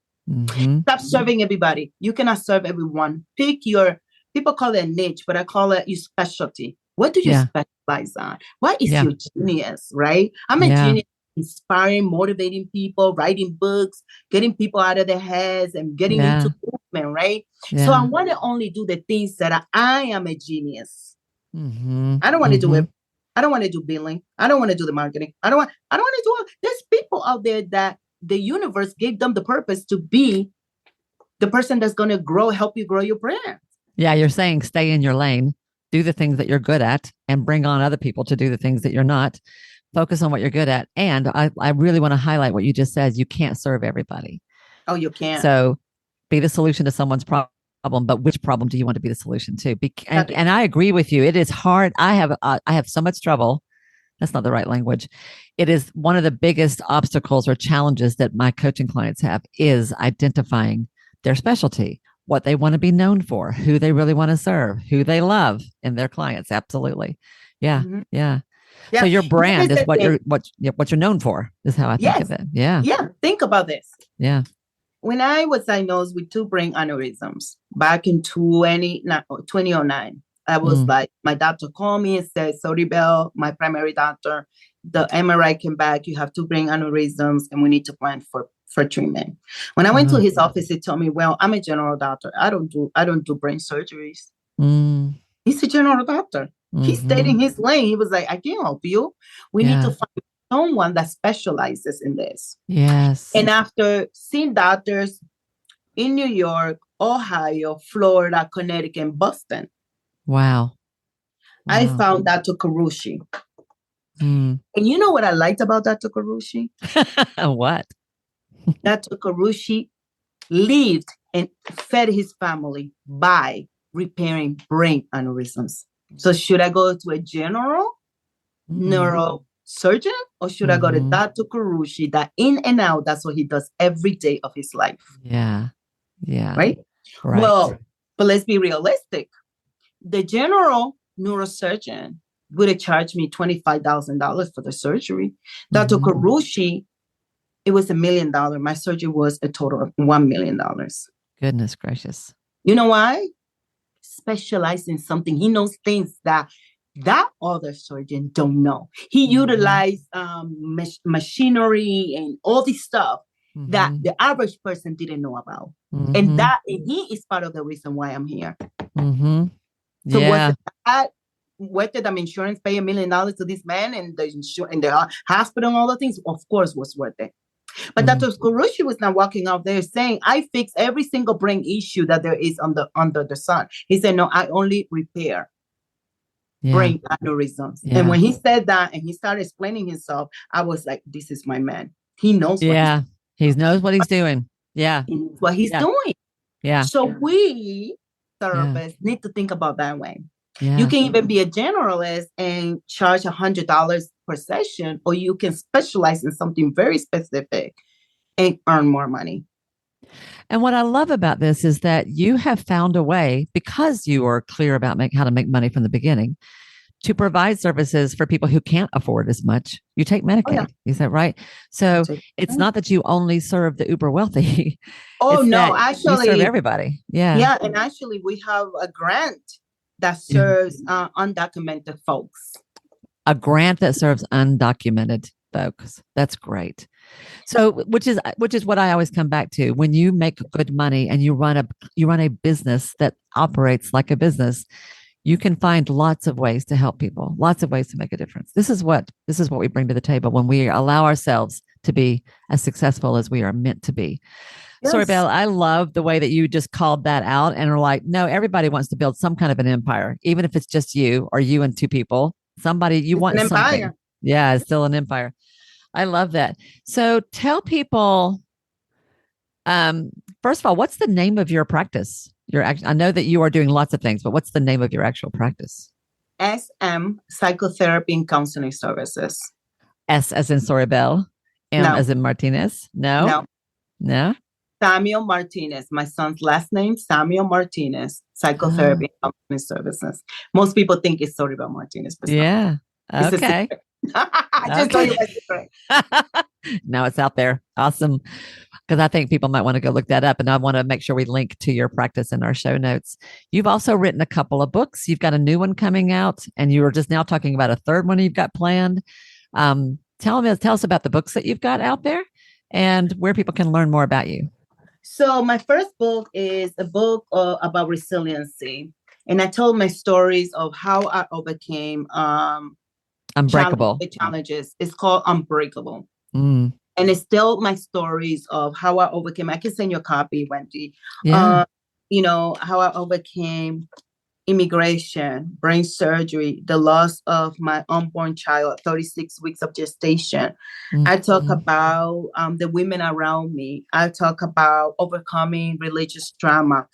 Stop serving everybody. You cannot serve everyone. Pick people call it a niche, but I call it your specialty. What do you specialize on? What is your genius, right? I'm a genius, inspiring, motivating people, writing books, getting people out of their heads and getting into movement, right? So I want to only do the things that I am a genius. I don't want to do it. I don't want to do billing. I don't want to do the marketing. I don't want to do it. There's people out there that the universe gave them the purpose to be the person that's going to help you grow your brand. Yeah, you're saying stay in your lane, do the things that you're good at, and bring on other people to do the things that you're not. Focus on what you're good at. And I really want to highlight what you just said. You can't serve everybody. Oh, you can't. So be the solution to someone's problem, but which problem do you want to be the solution to? And I agree with you. It is hard. I have so much trouble. That's not the right language. It is one of the biggest obstacles or challenges that my coaching clients have is identifying their specialty, what they want to be known for, who they really want to serve, who they love in their clients. Absolutely. Yeah. Yeah. So your brand is what you're known for, is how I think of it. Yeah. Yeah. Think about this. Yeah. When I was diagnosed with 2 brain aneurysms back in 2009, I was like, my doctor called me and said, Soribel, my primary doctor, the MRI came back, you have 2 brain aneurysms and we need to plan for treatment. When I went to his office, he told me, well, I'm a general doctor. I don't do brain surgeries. He's a general doctor. He stayed in his lane. He was like, I can't help you. We need to find someone that specializes in this. Yes. And after seeing doctors in New York, Ohio, Florida, Connecticut, and Boston, Wow. I found Dr. Karushi. And you know what I liked about Dr. Karushi? What? Dr. Karushi lived and fed his family by repairing brain aneurysms. So should I go to a general neurosurgeon surgeon or should I go to Dr. Kurushi that in and out? That's what he does every day of his life. Yeah. Yeah. Right? Well, but let's be realistic. The general neurosurgeon would have charged me $25,000 for the surgery. Dr. Kurushi, it was $1 million. My surgery was a total of $1 million. Goodness gracious. You know why? Specialize in something. He knows things that other surgeon don't know. He utilized machinery and all this stuff that the average person didn't know about. And he is part of the reason why I'm here. So what did the insurance pay $1 million to this man and the hospital and all the things? Of course was worth it. But Dr. Kurushi was not walking out there saying, I fix every single brain issue that there is under the sun. He said, no, I only repair brain aneurysms. Yeah. And when he said that and he started explaining himself, I was like, this is my man. He knows what he knows what he's doing. Yeah. He knows what he's doing. Yeah. So we therapists need to think about that way. Yeah. You can even be a generalist and charge $100 per session, or you can specialize in something very specific and earn more money. And what I love about this is that you have found a way, because you are clear about how to make money from the beginning, to provide services for people who can't afford as much. You take Medicaid. Is that right? So it's not that you only serve the uber wealthy. Oh, no, actually, you serve everybody. Yeah. Yeah. And actually we have a grant that serves undocumented folks. A grant that serves undocumented folks. That's great. So, which is what I always come back to. When you make good money and you run a business that operates like a business, you can find lots of ways to help people, lots of ways to make a difference. This is what we bring to the table when we allow ourselves to be as successful as we are meant to be. Yes. Soribel, I love the way that you just called that out and are like, no, everybody wants to build some kind of an empire, even if it's just you or you and two people. Somebody want an something. Empire. Yeah, it's still an empire. I love that. So tell people, first of all, what's the name of your practice? I know that you are doing lots of things, but what's the name of your actual practice? SM, Psychotherapy and Counseling Services. S as in Soribel. M as in Martinez? No. Samuel Martinez, my son's last name, Samuel Martinez, Psychotherapy and Counseling Services. Most people think it's Soribel Martinez. Yeah. Okay. I just told you my secret. No, it's out there. Awesome. Because I think people might want to go look that up. And I want to make sure we link to your practice in our show notes. You've also written a couple of books. You've got a new one coming out, and you were just now talking about a third one you've got planned. Tell us about the books that you've got out there and where people can learn more about you. So my first book is a book about resiliency. And I told my stories of how I overcame Unbreakable challenges. It's called Unbreakable. And it's still my stories of how I overcame. I can send you a copy, Wendy. Yeah. How I overcame immigration, brain surgery, the loss of my unborn child, 36 weeks of gestation. I talk about the women around me. I talk about overcoming religious trauma.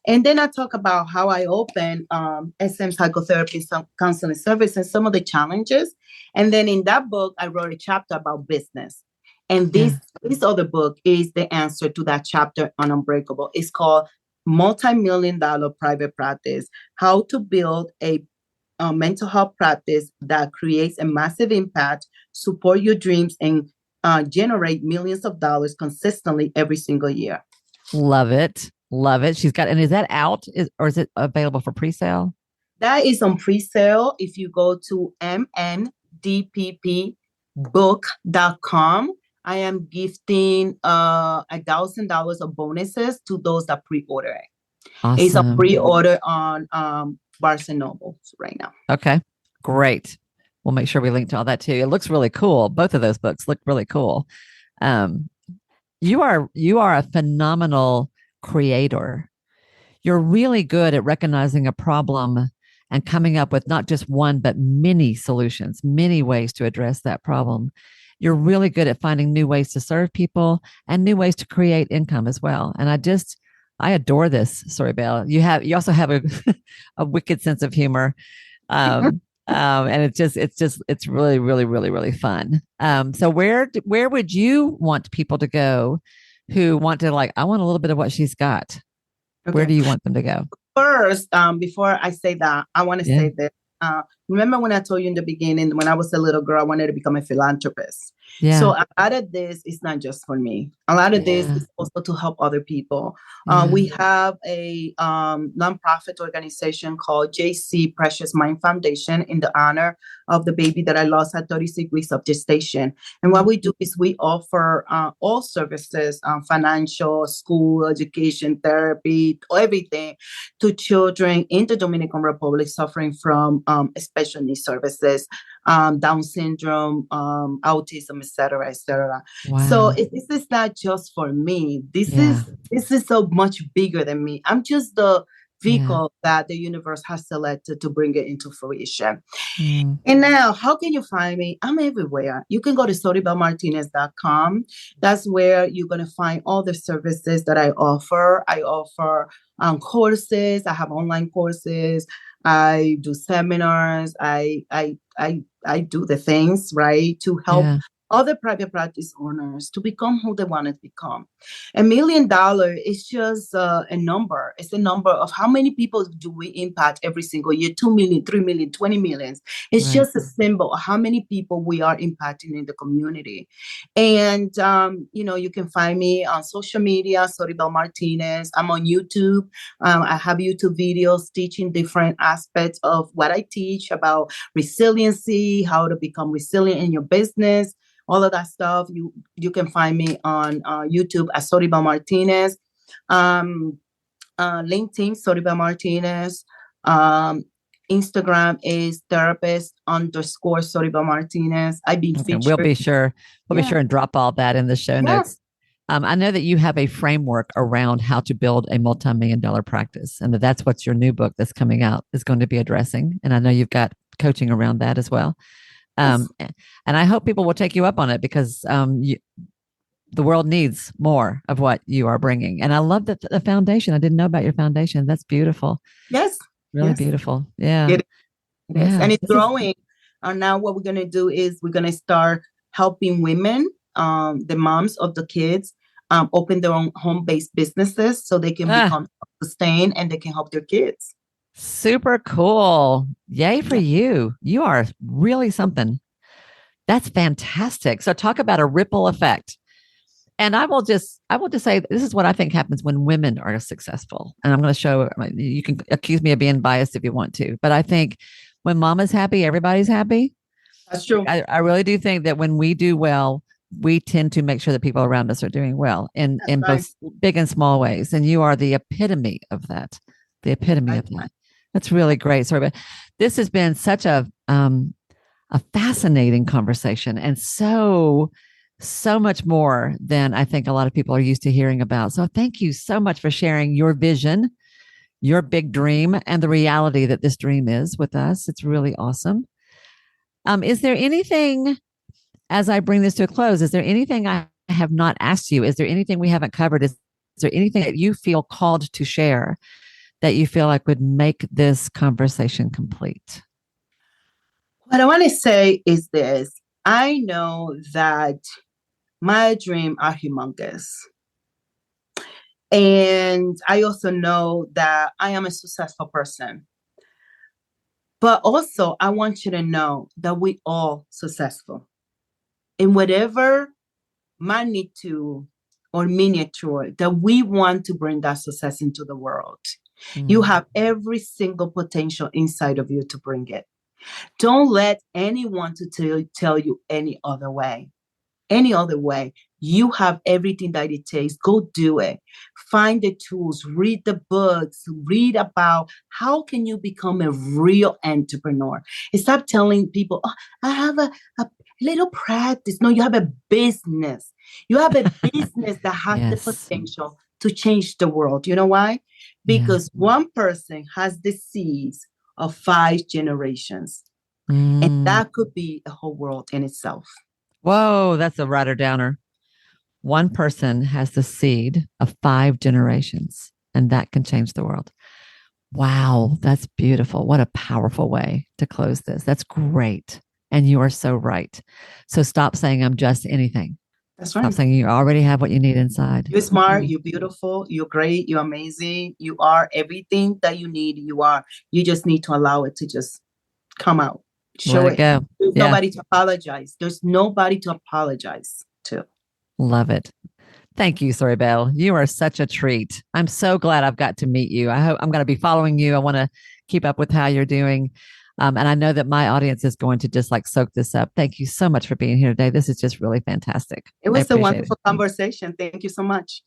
And then I talk about how I opened SM Psychotherapy Counseling Service and some of the challenges. And then in that book, I wrote a chapter about business. And this other book is the answer to that chapter on Unbreakable. It's called Multi-Million-Dollar Private Practice, How to Build a Mental Health Practice that Creates a Massive Impact, Support Your Dreams, and generate millions of dollars consistently every single year. Love it. Love it. She's got, and is that out or is it available for pre-sale? That is on pre-sale. If you go to mndppbook.com, I am gifting $1,000 of bonuses to those that pre-order it. Awesome. It's a pre-order on Barnes & Noble right now. Okay, great. We'll make sure we link to all that too. It looks really cool. Both of those books look really cool. You are a phenomenal creator. You're really good at recognizing a problem and coming up with not just one, but many solutions, many ways to address that problem. You're really good at finding new ways to serve people and new ways to create income as well. And I adore this, Soribel. You also have a wicked sense of humor. And it's really, really, really, really fun. So where would you want people to go who want to like, I want a little bit of what she's got. Where Okay. do you want them to go? First, before I say that, I want to Yeah. say this. Remember when I told you in the beginning, when I was a little girl, I wanted to become a philanthropist. Yeah. So a lot of this is not just for me. A lot of this Yeah. is also to help other people. Yeah. We have a nonprofit organization called JC Precious Mind Foundation in the honor of the baby that I lost at 36 weeks of gestation. And what we do is we offer all services, financial, school, education, therapy, everything to children in the Dominican Republic suffering from special needs services, Down syndrome, autism, etc., etc. So Wow. this is not just for me. Yeah. This is so much bigger than me. I'm just the Yeah. vehicle that the universe has selected to bring it into fruition. Mm. And now, how can you find me? I'm everywhere. You can go to soribelmartinez.com. That's where you're going to find all the services that I offer. I offer courses. I have online courses. I do seminars. I do the things, right, to help Yeah. other private practice owners to become who they want to become. $1 million is just a number. It's a number of how many people do we impact every single year? 2 million, 3 million, 20 millions. It's Right. just a symbol of how many people we are impacting in the community. And, you can find me on social media, Soribel Martinez. I'm on YouTube. I have YouTube videos teaching different aspects of what I teach about resiliency, how to become resilient in your business, all of that stuff. You can find me on YouTube as Soribel Martinez, LinkedIn Soribel Martinez, Instagram is therapist_Soribel Martinez. I've been Okay. We'll featured. be sure. We'll be Yeah. sure and drop all that in the show Yeah. notes. I know that you have a framework around how to build a multi-million-dollar practice, and that's what your new book that's coming out is going to be addressing. And I know you've got coaching around that as well. Yes. And I hope people will take you up on it because the world needs more of what you are bringing. And I love the foundation. I didn't know about your foundation. That's beautiful. Yes. Really Yes. beautiful. Yeah. It is. Yeah. And it's This is- growing. Now what we're going to do is we're going to start helping women, the moms of the kids, open their own home-based businesses so they can become sustained and they can help their kids. Super cool. Yay for you. You are really something. That's fantastic. So talk about a ripple effect. And I will just say this is what I think happens when women are successful. And I'm going to show, you can accuse me of being biased if you want to, but I think when mama's happy, everybody's happy. That's true. I really do think that when we do well, we tend to make sure that people around us are doing well in both big and small ways. And you are the epitome of that. The epitome of that. That's really great. Sorry, but this has been such a fascinating conversation and so much more than I think a lot of people are used to hearing about. So thank you so much for sharing your vision, your big dream, and the reality that this dream is with us. It's really awesome. Is there anything, as I bring this to a close, is there anything I have not asked you? Is there anything we haven't covered? Is there anything that you feel called to share that you feel like would make this conversation complete? What I want to say is this. I know that my dreams are humongous. And I also know that I am a successful person. But also, I want you to know that we all successful. In whatever magnitude or miniature that we want to bring that success into the world. You have every single potential inside of you to bring it. Don't let anyone to tell you any other way. Any other way. You have everything that it takes. Go do it. Find the tools, read the books, read about how can you become a real entrepreneur. And stop telling people, oh, I have a little practice. No, you have a business. You have a business that has Yes. the potential to change the world. You know why? Because one person has the seeds of 5 generations. And that could be a whole world in itself. Whoa, that's a writer downer. One person has the seed of 5 generations, and that can change the world. Wow, that's beautiful. What a powerful way to close this. That's great. And you are so right. So stop saying I'm just anything. That's Stop right. saying you already have what you need inside. You're smart, you're beautiful, you're great, you're amazing. You are everything that you need. You are. You just need to allow it to just come out. Let Show it it. go. There's Yeah, nobody to apologize. There's nobody to apologize to. love it. Thank you, Soribel. You are such a treat. I'm so glad I've got to meet you. I hope I'm going to be following you. I want to keep up with how you're doing. And I know that my audience is going to just like soak this up. Thank you so much for being here today. This is just really fantastic. It I was a appreciate it. wonderful conversation. Thank you so much.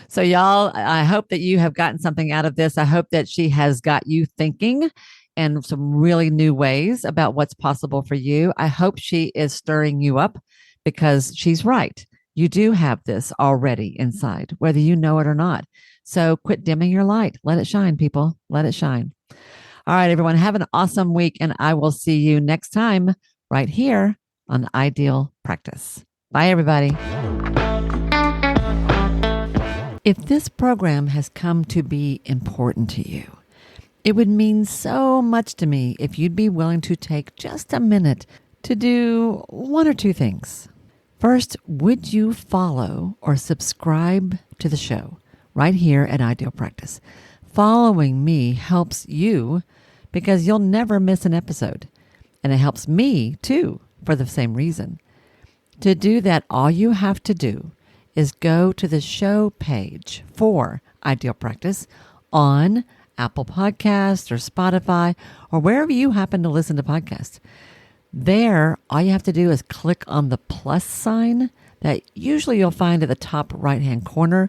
So, y'all, I hope that you have gotten something out of this. I hope that she has got you thinking in some really new ways about what's possible for you. I hope she is stirring you up because she's right. You do have this already inside, whether you know it or not. So quit dimming your light. Let it shine, people. Let it shine. All right, everyone, have an awesome week, and I will see you next time right here on Ideal Practice. Bye, everybody. If this program has come to be important to you, it would mean so much to me if you'd be willing to take just a minute to do one or two things. First, would you follow or subscribe to the show right here at Ideal Practice? Following me helps you because you'll never miss an episode. And it helps me too for the same reason. To do that, all you have to do is go to the show page for Ideal Practice on Apple Podcasts or Spotify or wherever you happen to listen to podcasts. There, all you have to do is click on the plus sign that usually you'll find at the top right-hand corner,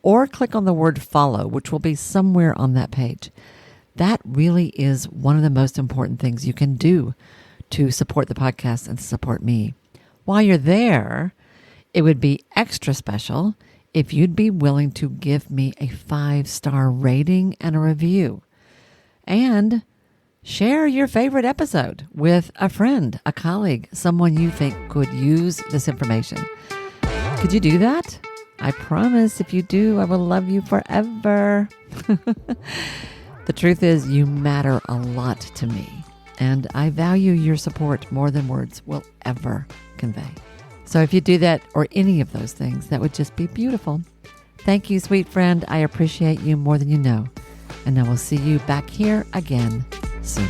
or click on the word follow, which will be somewhere on that page. That really is one of the most important things you can do to support the podcast and support me. While you're there, it would be extra special if you'd be willing to give me a 5-star rating and a review. And share your favorite episode with a friend, a colleague, someone you think could use this information. Could you do that? I promise if you do, I will love you forever. The truth is, you matter a lot to me, and I value your support more than words will ever convey. So if you do that or any of those things, that would just be beautiful. Thank you, sweet friend. I appreciate you more than you know. And I will see you back here again soon.